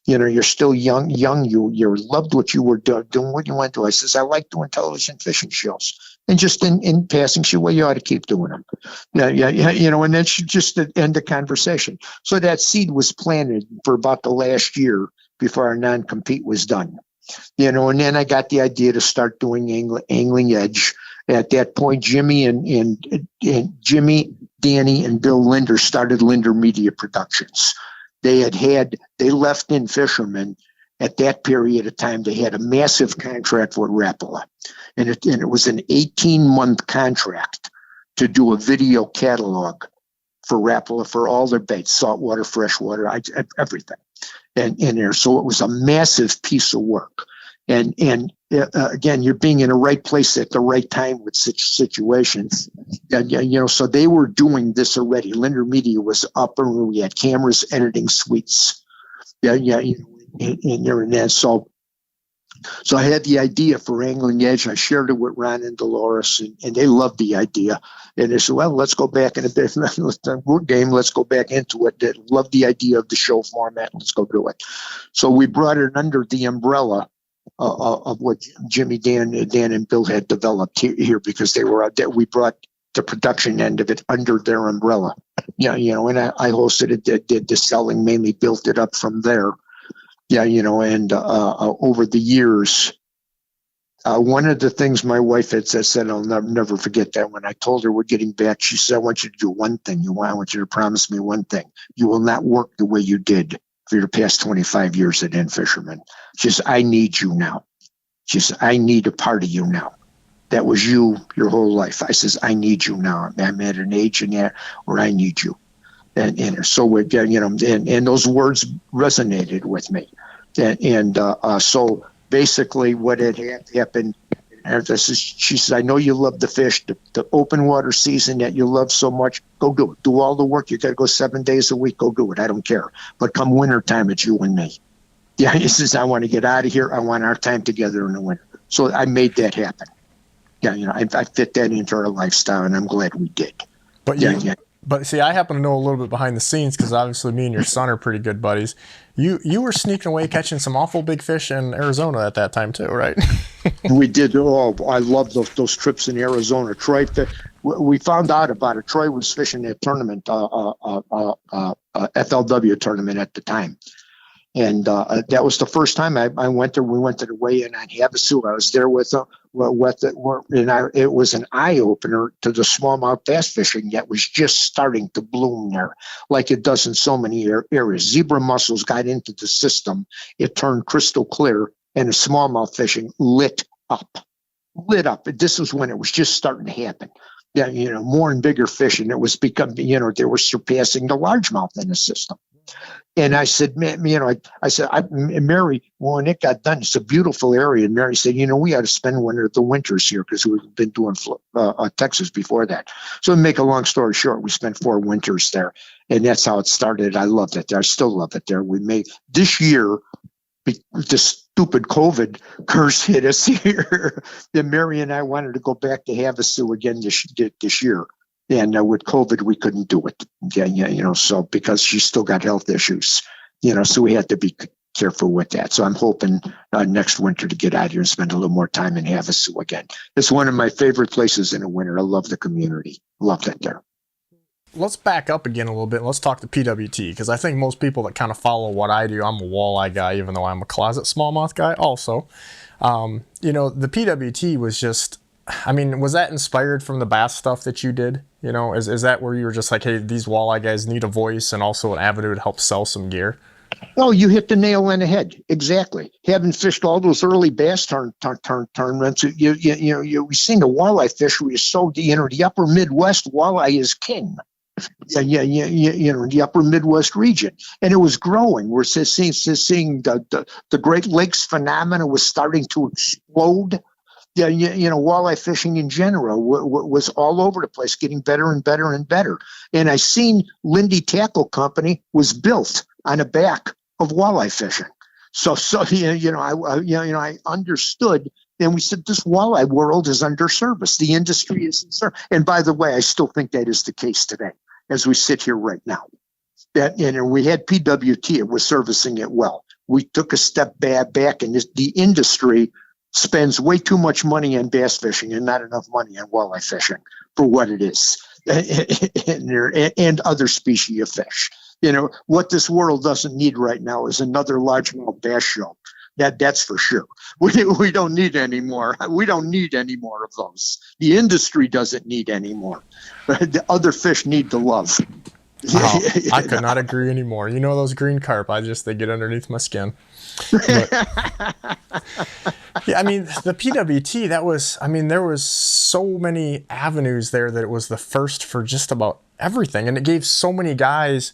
You're still young. You loved what you were doing. What do you want to do? I says, I like doing television fishing shows. And just in passing, she, well, you ought to keep doing them. Yeah. And then she just end the conversation. So that seed was planted for about the last year before our non-compete was done. And then I got the idea to start doing Angling Edge. At that point, Jimmy and Jimmy, Danny, and Bill Lindner started Lindner Media Productions. They left In Fisherman at that period of time. They had a massive contract with Rapala, and it was an 18-month contract to do a video catalog for Rapala for all their baits, saltwater, freshwater, everything. And so it was a massive piece of work. And again, you're being in the right place at the right time with such situations. And, so they were doing this already. Lindner Media was up, and we had cameras, editing suites. And that. So I had the idea for Angling Edge. I shared it with Ron and Dolores, and they loved the idea. And they said, well, let's go back in a bit. We're game. Let's go back into it. They loved the idea of the show format. Let's go do it. So we brought it under the umbrella of what Jimmy, Dan, and Bill had developed here because we brought the production end of it under their umbrella. And I hosted it, did the selling, mainly built it up from there. And over the years, one of the things my wife had said, I'll never forget that when I told her we're getting back, she said, I want you to do one thing. I want you to promise me one thing. You will not work the way you did for the past 25 years at In Fisherman. She says, I need you now. She says, I need a part of you now. That was you your whole life. I says, I need you now. I'm at an age in there where I need you. And so we're, and those words resonated with me. So basically what had happened, she says, I know you love the fish, the open water season that you love so much. Go do it. Do all the work. You got to go 7 days a week. Go do it. I don't care. But come winter time, it's you and me. Yeah, he says, I want to get out of here. I want our time together in the winter. So I made that happen. Yeah, I fit that into our lifestyle, and I'm glad we did. But But see, I happen to know a little bit behind the scenes because obviously me and your son are pretty good buddies. You were sneaking away catching some awful big fish in Arizona at that time too, right? We did. Oh, I love those trips in Arizona. Troy, we found out about it. Troy was fishing a tournament, FLW tournament at the time. And that was the first time I went there. We went to the weigh-in on Havasu. I was there with it was an eye-opener to the smallmouth bass fishing that was just starting to bloom there, like it does in so many areas. Zebra mussels got into the system. It turned crystal clear, and the smallmouth fishing lit up. This was when it was just starting to happen. Yeah, more and bigger fish, and it was becoming, they were surpassing the largemouth in the system. And I said, Mary, when it got done, it's a beautiful area. And Mary said, we ought to spend the winters here because we've been doing Texas before that. So to make a long story short, we spent 4 winters there. And that's how it started. I loved it there. I still love it there. We made this year, the stupid COVID curse hit us here. Then Mary and I wanted to go back to Havasu again this year. And with COVID, we couldn't do it. So because she still got health issues, so we had to be careful with that. So I'm hoping next winter to get out here and spend a little more time in Havasu again. It's one of my favorite places in the winter. I love the community. Love it there. Let's back up again a little bit. Let's talk to PWT, because I think most people that kind of follow what I do, I'm a walleye guy, even though I'm a closet smallmouth guy also. The PWT was just, was that inspired from the bass stuff that you did? Is that where you were just like, hey, these walleye guys need a voice and also an avenue to help sell some gear? Oh, you hit the nail on the head. Exactly. Having fished all those early bass tournaments, we seen the walleye fishery is so, the upper Midwest walleye is king. The upper Midwest region, and it was growing. We're seeing the Great Lakes phenomena was starting to explode. Walleye fishing in general was all over the place, getting better and better and better. And I seen Lindy Tackle Company was built on the back of walleye fishing. So I understood. And we said, this walleye world is under service. The industry is in service. And by the way, I still think that is the case today as we sit here right now. And we had PWT, it was servicing it well. We took a step back, and the industry spends way too much money on bass fishing and not enough money on walleye fishing for what it is, and other species of fish. What this world doesn't need right now is another largemouth bass show. That's for sure. We don't need any more. We don't need any more of those. The industry doesn't need any more. The other fish need the love. Wow, I could not agree anymore. Those green carp, they get underneath my skin. But, yeah, the PWT, there was so many avenues there that it was the first for just about everything. And it gave so many guys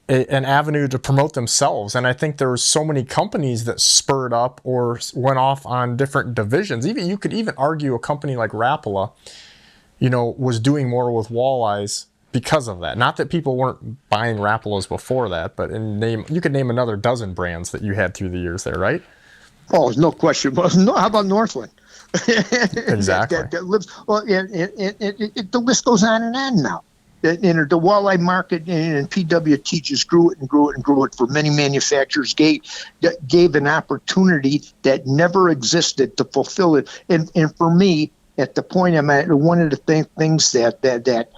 an avenue to promote themselves. And I think there were so many companies that spurred up or went off on different divisions. You could even argue a company like Rapala, was doing more with walleyes because of that. Not that people weren't buying Rapalas before that, but you could name another dozen brands that you had through the years there, right? Oh, no question. How about Northland? Exactly. The list goes on and on now. The walleye market and PWT just grew it and grew it and grew it for many manufacturers, gave an opportunity that never existed to fulfill it. And for me, at the point I'm at, one of the things that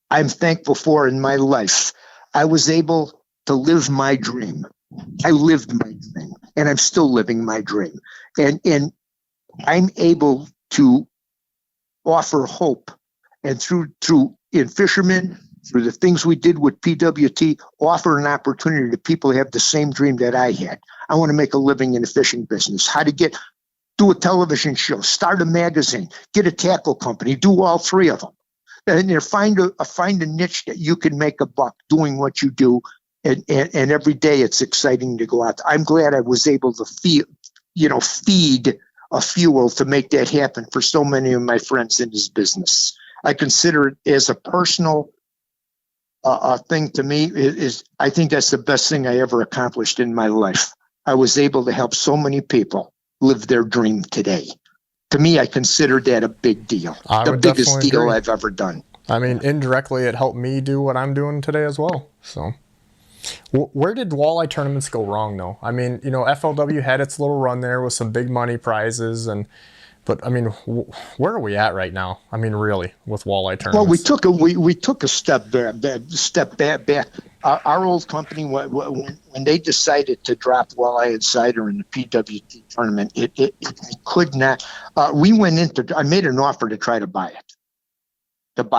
I'm thankful for in my life, I was able to live my dream. I lived my dream, and I'm still living my dream. And I'm able to offer hope, and through in fishermen, through the things we did with PWT, offer an opportunity to people who have the same dream that I had. I want to make a living in the fishing business. How to do a television show, start a magazine, get a tackle company, do all 3 of them. And find a niche that you can make a buck doing what you do. And every day it's exciting to go out. I'm glad I was able to feed a fuel to make that happen for so many of my friends in this business. I consider it as a personal thing to me. I think that's the best thing I ever accomplished in my life. I was able to help so many people live their dream today. To me, I consider that a big deal. The biggest deal I've ever done. I mean, indirectly, it helped me do what I'm doing today as well. So, where did walleye tournaments go wrong, though? I mean, FLW had its little run there with some big money prizes, but I mean, where are we at right now? I mean, really, with walleye tournaments? Well, we took a step back. Our old company, when they decided to drop walleye and cider in the PWT tournament, it could not. I made an offer to try to buy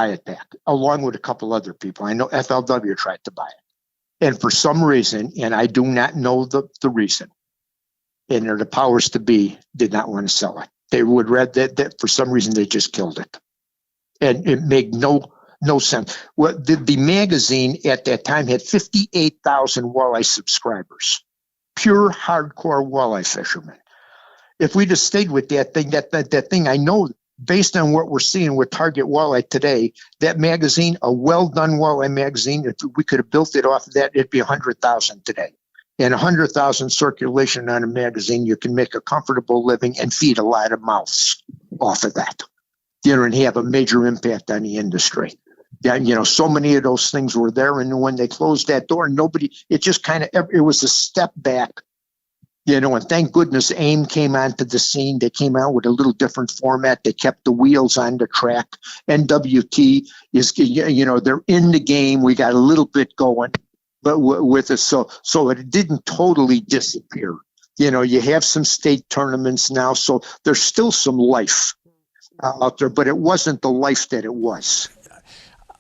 it back, along with a couple other people. I know FLW tried to buy it, and for some reason, and I do not know the reason, and the powers to be did not want to sell it. They would read that for some reason they just killed it, and it made no sense. Well, the magazine at that time had 58,000 walleye subscribers, pure hardcore walleye fishermen. If we just stayed with that thing, I know based on what we're seeing with Target Walleye today, that magazine, a well done walleye magazine, if we could have built it off of that, it'd be 100,000 today. And 100,000 circulation on a magazine, you can make a comfortable living and feed a lot of mouths off of that, and have a major impact on the industry. Yeah, so many of those things were there, and when they closed that door, it just it was a step back, and thank goodness AIM came onto the scene. They came out with a little different format. They kept the wheels on the track. NWT is, they're in the game. We got a little bit going. But with it, so it didn't totally disappear. You have some state tournaments now, so there's still some life out there, but it wasn't the life that it was.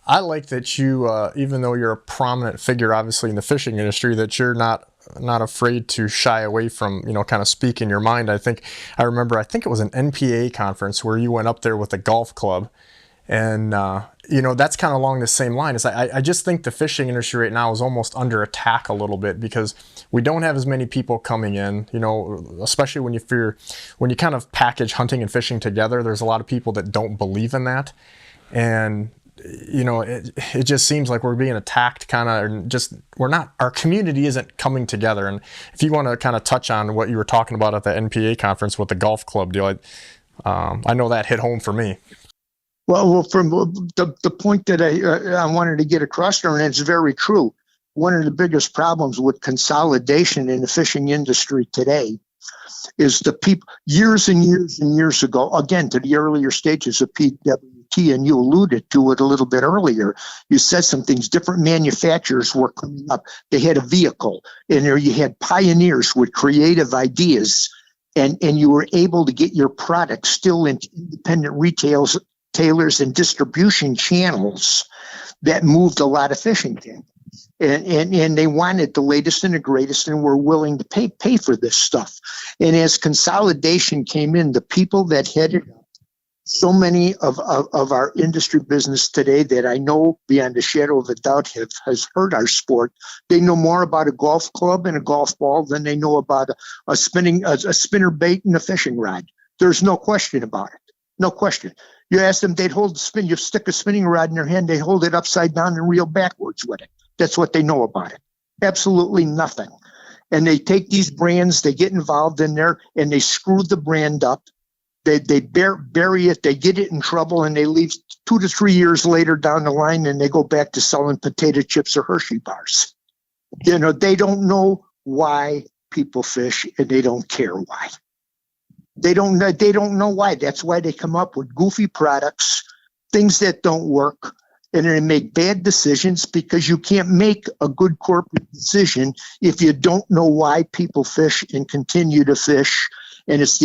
I like that you, even though you're a prominent figure, obviously in the fishing industry, that you're not afraid to shy away from, kind of speaking your mind. I think it was an NPA conference where you went up there with a golf club. And, that's kind of along the same line. I just think the fishing industry right now is almost under attack a little bit because we don't have as many people coming in, especially when you kind of package hunting and fishing together. There's a lot of people that don't believe in that. And, it just seems like we're being attacked our community isn't coming together. And if you want to kind of touch on what you were talking about at the NPA conference with the golf club deal, I know that hit home for me. Well, from the point that I wanted to get across there, and it's very true, one of the biggest problems with consolidation in the fishing industry today is the people, years and years and years ago, again, to the earlier stages of PWT, and you alluded to it a little bit earlier, you said some things, different manufacturers were coming up. They had a vehicle, and there you had pioneers with creative ideas, and you were able to get your product still into independent retailers and distribution channels that moved a lot of fishing tackle. And they wanted the latest and the greatest and were willing to pay for this stuff. And as consolidation came in, the people that headed up so many of our industry business today that I know beyond a shadow of a doubt has hurt our sport, they know more about a golf club and a golf ball than they know about a spinner bait and a fishing rod. There's no question about it. No question. You ask them, they'd hold the spin. You stick a spinning rod in their hand, they hold it upside down and reel backwards with it. That's what they know about it. Absolutely nothing. And they take these brands, they get involved in there, and they screw the brand up. They bury it, they get it in trouble, and they leave 2 to 3 years later down the line, and they go back to selling potato chips or Hershey bars. They don't know why people fish, and they don't care why. They don't know why. That's why they come up with goofy products, things that don't work, and they make bad decisions because you can't make a good corporate decision if you don't know why people fish and continue to fish. And it's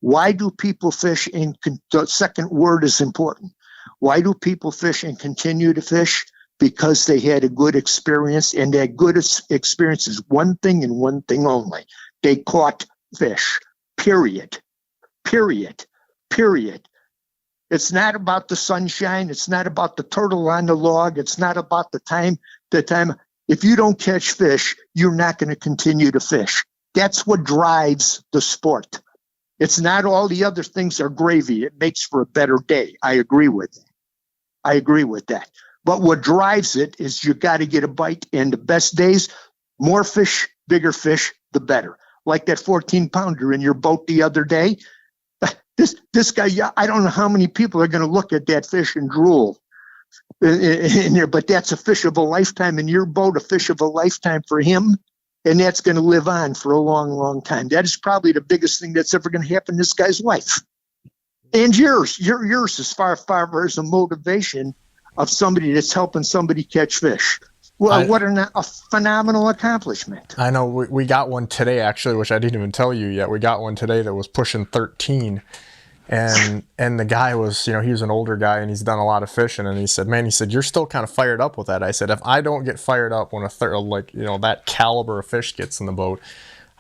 why do people fish? And the second word is important. Why do people fish and continue to fish? Because they had a good experience, and that good experience is one thing and one thing only. They caught fish, period. It's not about the sunshine. It's not about the turtle on the log. It's not about the time. If you don't catch fish, you're not going to continue to fish. That's what drives the sport. It's not all the other things are gravy. It makes for a better day. I agree with that. But what drives it is you got to get a bite, and the best days, more fish, bigger fish, the better. Like that 14-pounder in your boat the other day. This guy, I don't know how many people are going to look at that fish and drool. But that's a fish of a lifetime in your boat, a fish of a lifetime for him. And that's going to live on for a long, long time. That is probably the biggest thing that's ever going to happen in this guy's life. And yours as far as a motivation of somebody that's helping somebody catch fish. Well, what a phenomenal accomplishment. I know we got one today, actually, which I didn't even tell you yet. We got one today that was pushing 13. And the guy was, he was an older guy and he's done a lot of fishing. And he said, man, you're still kind of fired up with that. I said, if I don't get fired up when that caliber of fish gets in the boat,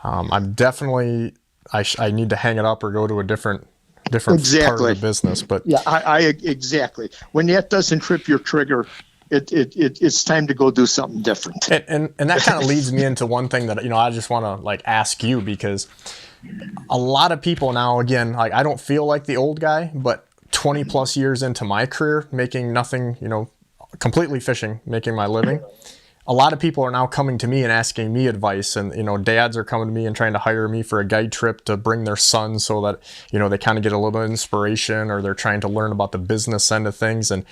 I'm definitely, I need to hang it up or go to a different exactly. part of the business. But yeah, I exactly. When that doesn't trip your trigger, it's time to go do something different. And that kind of leads me into one thing that, I just want to ask you, because a lot of people now, again, I don't feel like the old guy, but 20 plus years into my career, making nothing, completely fishing, making my living. A lot of people are now coming to me and asking me advice, and dads are coming to me and trying to hire me for a guide trip to bring their sons so that they kind of get a little bit of inspiration, or they're trying to learn about the business end of things. And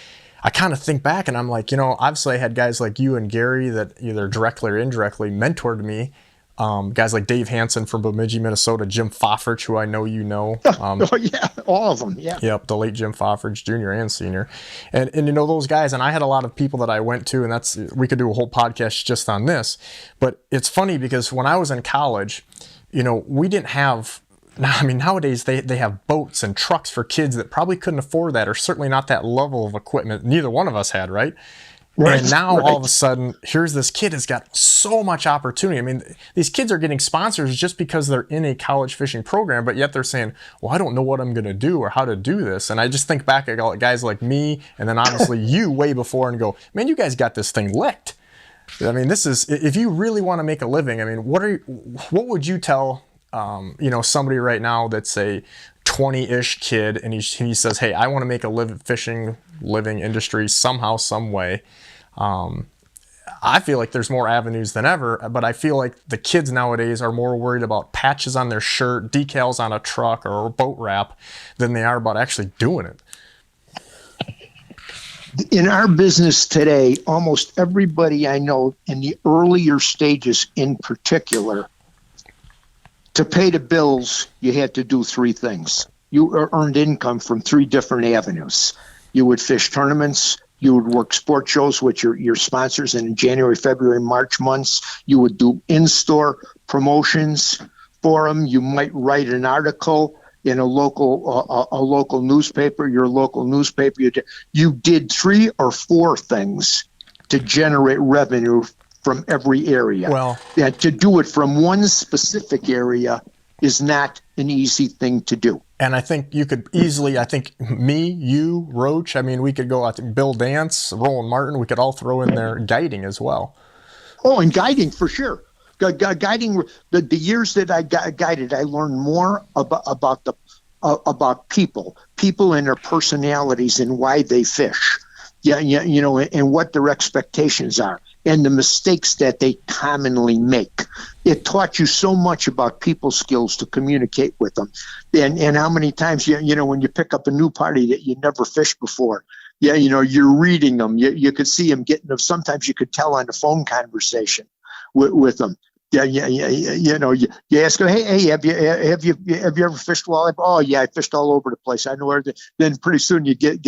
I kind of think back and I'm like, obviously I had guys like you and Gary that either directly or indirectly mentored me. Guys like Dave Hansen from Bemidji, Minnesota, Jim Foffridge, who I know oh yeah, all of them, yeah. Yep, the late Jim Foffridge, junior and senior, and those guys. And I had a lot of people that I went to, and we could do a whole podcast just on this. But it's funny because when I was in college, we didn't have. Nowadays they have boats and trucks for kids that probably couldn't afford that, or certainly not that level of equipment. Neither one of us had, right? Right, and now all of a sudden, here's this kid has got so much opportunity. These kids are getting sponsors just because they're in a college fishing program, but yet they're saying, well, I don't know what I'm going to do or how to do this. And I just think back at guys like me, and then obviously you way before, and go, man, you guys got this thing licked. This is, if you really want to make a living, what would you tell, somebody right now that's a 20-ish kid, and he says, hey, I want to make a fishing living industry somehow, some way. I feel like there's more avenues than ever, but I feel like the kids nowadays are more worried about patches on their shirt, decals on a truck or a boat wrap than they are about actually doing it. In our business today, almost everybody I know in the earlier stages in particular, to pay the bills, you had to do three things. You earned income from three different avenues. You would fish tournaments, you would work sport shows with your sponsors in January, February, March months. You would do in-store promotions for them. You might write an article in a local newspaper, your local newspaper. You did 3 or 4 things to generate revenue from every area. Well, yeah, to do it from one specific area is not an easy thing to do. And I think you could easily, me, you, Roach, we could go out to Bill Dance, Roland Martin, we could all throw in there guiding as well. Oh, and guiding for sure. Guiding, the years that I guided, I learned more about people and their personalities and why they fish. Yeah, and what their expectations are, and the mistakes that they commonly make. It taught you so much about people skills to communicate with them, and how many times when you pick up a new party that you never fished before, you're reading them. You could see them getting them. Sometimes you could tell on the phone conversation with them. You ask them, hey, have you ever fished walleye? Oh yeah, I fished all over the place. I know where. Then pretty soon you get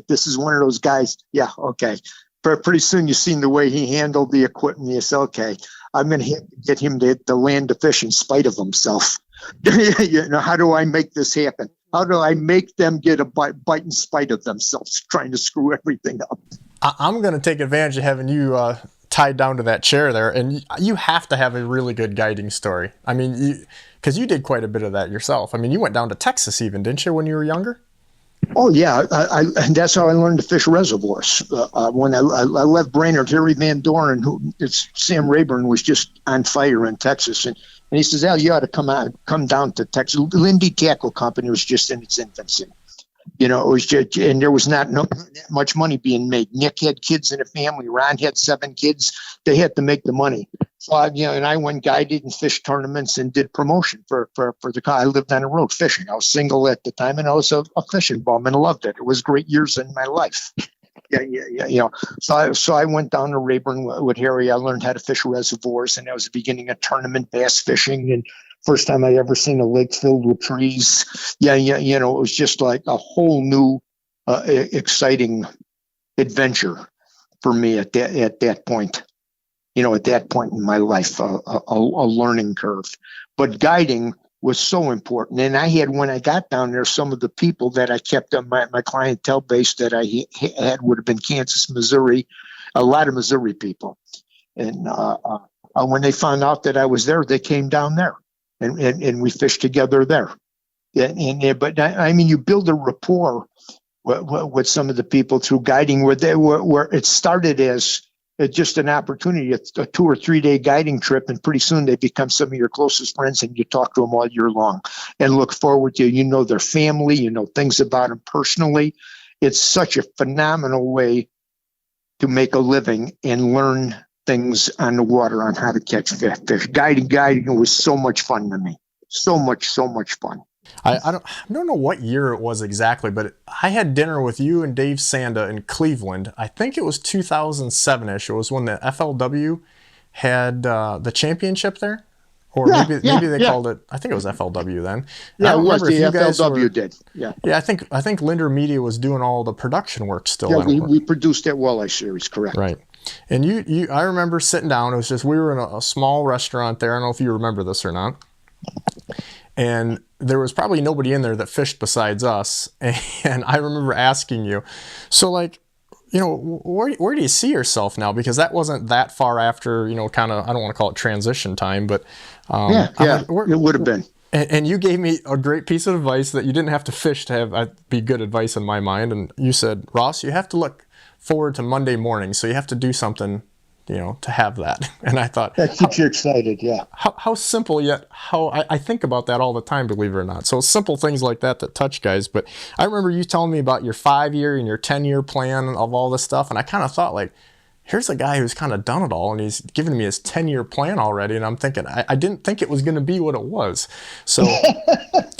this is one of those guys. Yeah, okay. Pretty soon you've seen the way he handled the equipment. You say, okay, I'm going to get him to land the fish in spite of himself. How do I make this happen? How do I make them get a bite in spite of themselves, trying to screw everything up? I'm going to take advantage of having you tied down to that chair there, and you have to have a really good guiding story. Because you did quite a bit of that yourself. You went down to Texas even, didn't you, when you were younger? Oh yeah, and that's how I learned to fish reservoirs. When I left Brainerd, Harry Van Doren, Sam Rayburn was just on fire in Texas, and he says, "Al, you ought to come down to Texas." Lindy Tackle Company was just in its infancy. It was just, and there was not much money being made. Nick had kids in a family. Ron had 7 kids. They had to make the money. So and I went guided and fished tournaments and did promotion for the car. I lived on the road fishing. I was single at the time, and I was a fishing bum and loved it. It was great years in my life. So I went down to Rayburn with Harry. I learned how to fish reservoirs, and that was the beginning of tournament bass fishing. And first time I ever seen a lake filled with trees. It was just like a whole new, exciting adventure for me at that point. At that point in my life, a learning curve. But guiding was so important. And I had, when I got down there, some of the people that I kept on my clientele base that I had would have been Kansas, Missouri, a lot of Missouri people. And when they found out that I was there, they came down there and we fished together there. But I mean, you build a rapport with some of the people through guiding where it started as just an opportunity, a 2 or 3 day guiding trip, and pretty soon they become some of your closest friends, and you talk to them all year long and look forward to, their family, things about them personally. It's such a phenomenal way to make a living and learn things on the water on how to catch fish. Guiding was so much fun to me. So much fun. I don't know what year it was exactly, but I had dinner with you and Dave Sanda in Cleveland. I think it was 2007-ish. It was when the FLW had the championship there. Or maybe they called it, I think it was FLW then. Yeah, it was. The FLW did. Yeah. Yeah, I think Lindner Media was doing all the production work still. Yeah, we produced that walleye series, correct. Right. And I remember sitting down. It was just, we were in a small restaurant there. I don't know if you remember this or not. And there was probably nobody in there that fished besides us. And I remember asking you, so like, where do you see yourself now? Because that wasn't that far after, kind of, I don't want to call it transition time, but it would have been. And you gave me a great piece of advice that you didn't have to fish to have be good advice in my mind. And you said, Ross, you have to look forward to Monday morning. So you have to do something, to have that. And I thought, that keeps you excited. Yeah. How simple, yet how I think about that all the time, believe it or not. So simple things like that touch guys. But I remember you telling me about your 5-year and your 10-year plan of all this stuff. And I kind of thought, like, here's a guy who's kind of done it all, and he's given me his 10-year plan already. And I'm thinking, I didn't think it was going to be what it was. So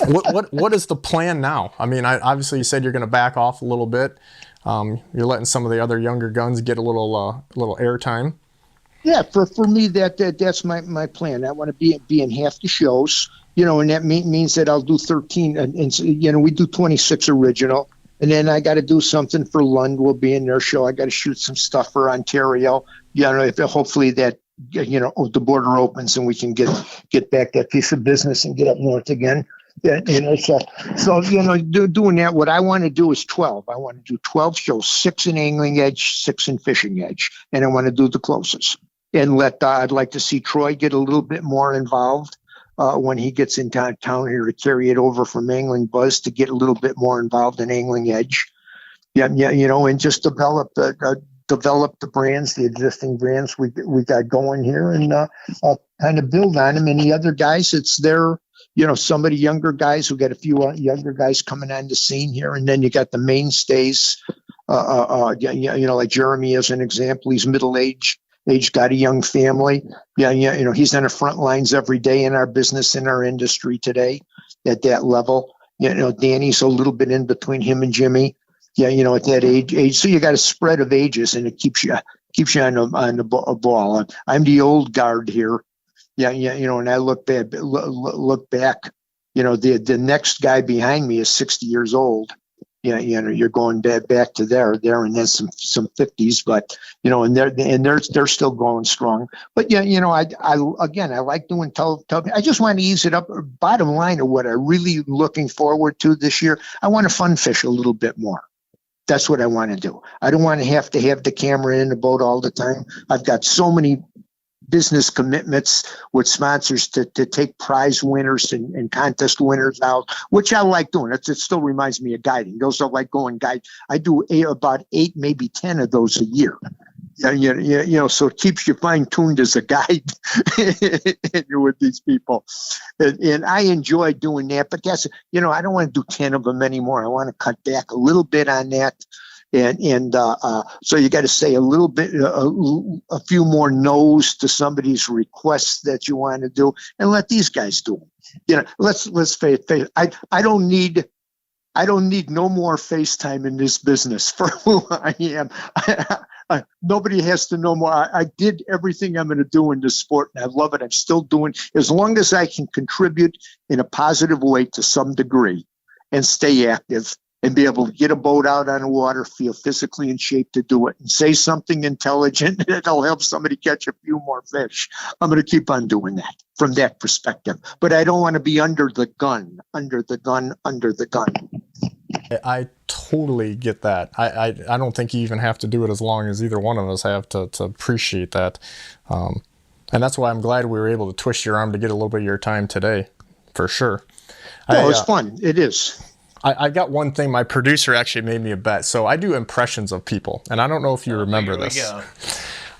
what is the plan now? I mean, obviously you said you're going to back off a little bit. You're letting some of the other younger guns get a little airtime. Yeah, for me, that's my plan. I want to be in half the shows, and that means that I'll do 13, and we do 26 original, and then I got to do something for Lund. Will be in their show. I got to shoot some stuff for Ontario. If hopefully that the border opens and we can get back that piece of business and get up north again. Yeah, so doing that, what I want to do is 12. I want to do 12 shows, 6 in angling edge, 6 in fishing edge, and I want to do the closest. And I'd like to see Troy get a little bit more involved when he gets into town here, to carry it over from Angling Buzz to get a little bit more involved in angling edge. And just develop the brands, the existing brands we got going here, and kind of build on them. And the other guys, it's their. Some of the younger guys, we got a few younger guys coming on the scene here. And then you got the mainstays, like Jeremy as an example. He's middle-aged, got a young family. He's on the front lines every day in our business, in our industry today at that level. Danny's a little bit in between him and Jimmy. At that age. So you got a spread of ages, and it keeps you on the ball. I'm the old guard here. And I look back, the next guy behind me is 60 years old. You're going back to there, and then some 50s, but, and they're still going strong. But I like doing television. I just want to ease it up. Bottom line of what I'm really looking forward to this year, I want to fun fish a little bit more. That's what I want to do. I don't want to have the camera in the boat all the time. I've got so many business commitments with sponsors to take prize winners and contest winners out, which I like doing. It still reminds me of guiding. Those are like going guide. I do about 8, maybe 10 of those a year. So it keeps you fine-tuned as a guide with these people. And I enjoy doing that, but that's, I don't want to do 10 of them anymore. I want to cut back a little bit on that. So you got to say a little bit, a few more no's to somebody's requests that you want to do, and let these guys do them. Let's face it. I don't need I don't need no more FaceTime in this business for who I am. Nobody has to know more. I did everything I'm going to do in this sport, and I love it. I'm still doing, as long as I can contribute in a positive way to some degree and stay active and be able to get a boat out on the water, feel physically in shape to do it, and say something intelligent that'll help somebody catch a few more fish. I'm going to keep on doing that from that perspective. But I don't want to be under the gun. I totally get that. I don't think you even have to do it as long as either one of us have to appreciate that. And that's why I'm glad we were able to twist your arm to get a little bit of your time today, for sure. Oh, it's fun. It is. I got one thing. My producer actually made me a bet. So I do impressions of people, and I don't know if you remember this.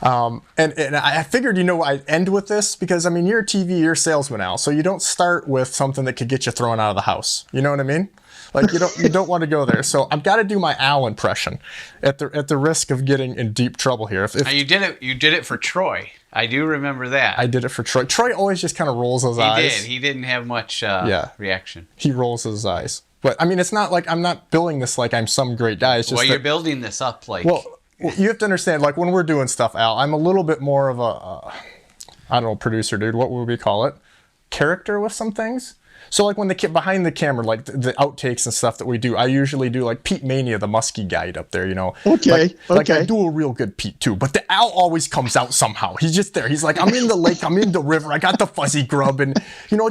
And I figured, I end with this because, I mean, you're a TV, you're a salesman, Al, so you don't start with something that could get you thrown out of the house. You know what I mean? Like, you don't want to go there. So I've got to do my Al impression at the risk of getting in deep trouble here. If you did it for Troy. I do remember that. I did it for Troy. Troy always just kind of rolls his eyes. He didn't have much reaction. He rolls his eyes. But, I mean, it's not like I'm not billing this like I'm some great guy. It's just you're building this up like... Well, you have to understand, like, when we're doing stuff, Al, I'm a little bit more of a, I don't know, producer, dude. What would we call it? Character with some things. So, like, when the kid behind the camera, like the outtakes and stuff that we do, I usually do, like, Pete Mania, the muskie guide up there, Okay. Like I do a real good Pete, too. But the Al always comes out somehow. He's just there. He's like, I'm in the lake. I'm in the river. I got the fuzzy grub. And,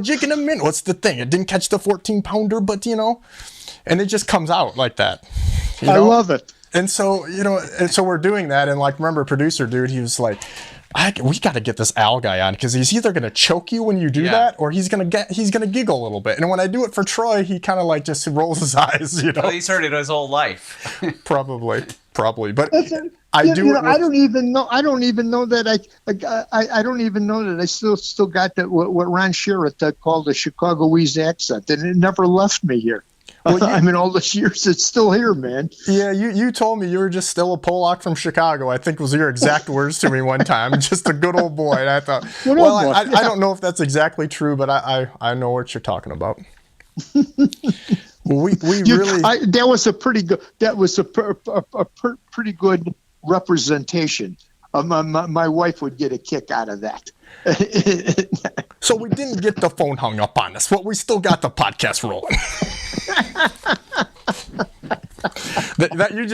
jig in a minute. What's the thing? It didn't catch the 14-pounder, but, and it just comes out like that. I love it. And so, so we're doing that. And, like, remember, producer dude, he was like, we got to get this Al guy on because he's either going to choke you when you do that, or he's going to giggle a little bit. And when I do it for Troy, he kind of like just rolls his eyes, Well, he's heard it his whole life. Probably. But I don't even know that I don't even know that I still got that what Ron Sherritt called a Chicagoese accent, and it never left me here. Well, I mean, all these years, it's still here, man. Yeah, you told me you were just still a Pollock from Chicago, I think was your exact words to me one time. Just a good old boy. And I thought, I don't know if that's exactly true, but I know what you're talking about. That was a pretty good representation. My wife would get a kick out of that. So we didn't get the phone hung up on us, but we still got the podcast rolling.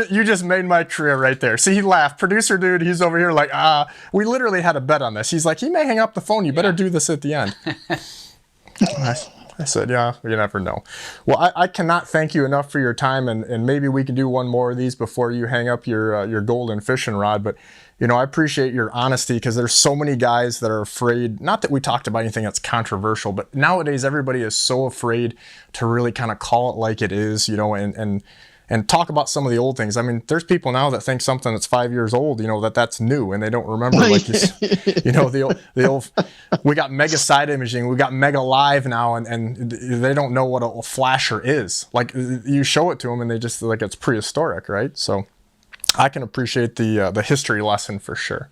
You just made my career right there. See, he laughed. Producer dude, he's over here like, we literally had a bet on this. He's like, he may hang up the phone. You better do this at the end. I said, yeah, you never know. Well, I cannot thank you enough for your time, and maybe we can do one more of these before you hang up your golden fishing rod. But, I appreciate your honesty because there's so many guys that are afraid, not that we talked about anything that's controversial, but nowadays everybody is so afraid to really kind of call it like it is, and talk about some of the old things. I mean, there's people now that think something that's 5 years old, that's new, and they don't remember, like, the old, we got mega side imaging, we got mega live now, and they don't know what a flasher is. Like, you show it to them, and they just, like, it's prehistoric, right? So I can appreciate the history lesson for sure.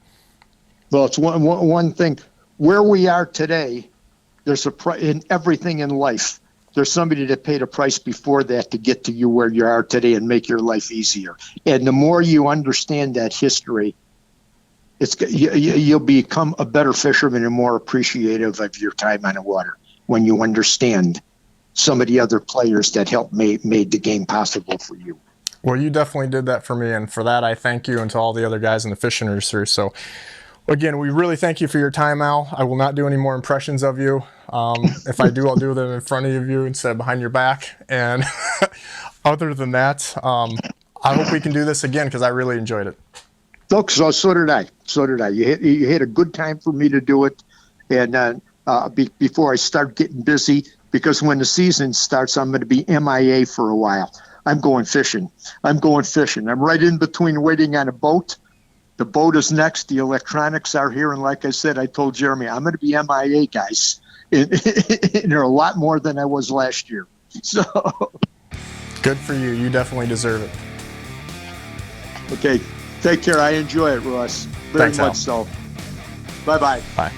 Well, it's one thing. Where we are today, there's in everything in life. There's somebody that paid a price before that to get to you where you are today and make your life easier. And the more you understand that history, you'll become a better fisherman and more appreciative of your time on the water when you understand some of the other players that helped made the game possible for you. Well, you definitely did that for me, and for that I thank you and to all the other guys in the fishing industry. So, again, we really thank you for your time, Al. I will not do any more impressions of you. If I do, I'll do them in front of you instead of behind your back. And other than that, I hope we can do this again because I really enjoyed it. Look, so did I. You had a good time for me to do it. And before I start getting busy, because when the season starts, I'm going to be MIA for a while. I'm going fishing. I'm right in between waiting on a boat. The boat is next. The electronics are here. And like I said, I told Jeremy, I'm going to be MIA, guys. And there are a lot more than I was last year. So good for you. You definitely deserve it. Okay. Take care. I enjoy it, Ross. Very much so. Bye-bye. Bye.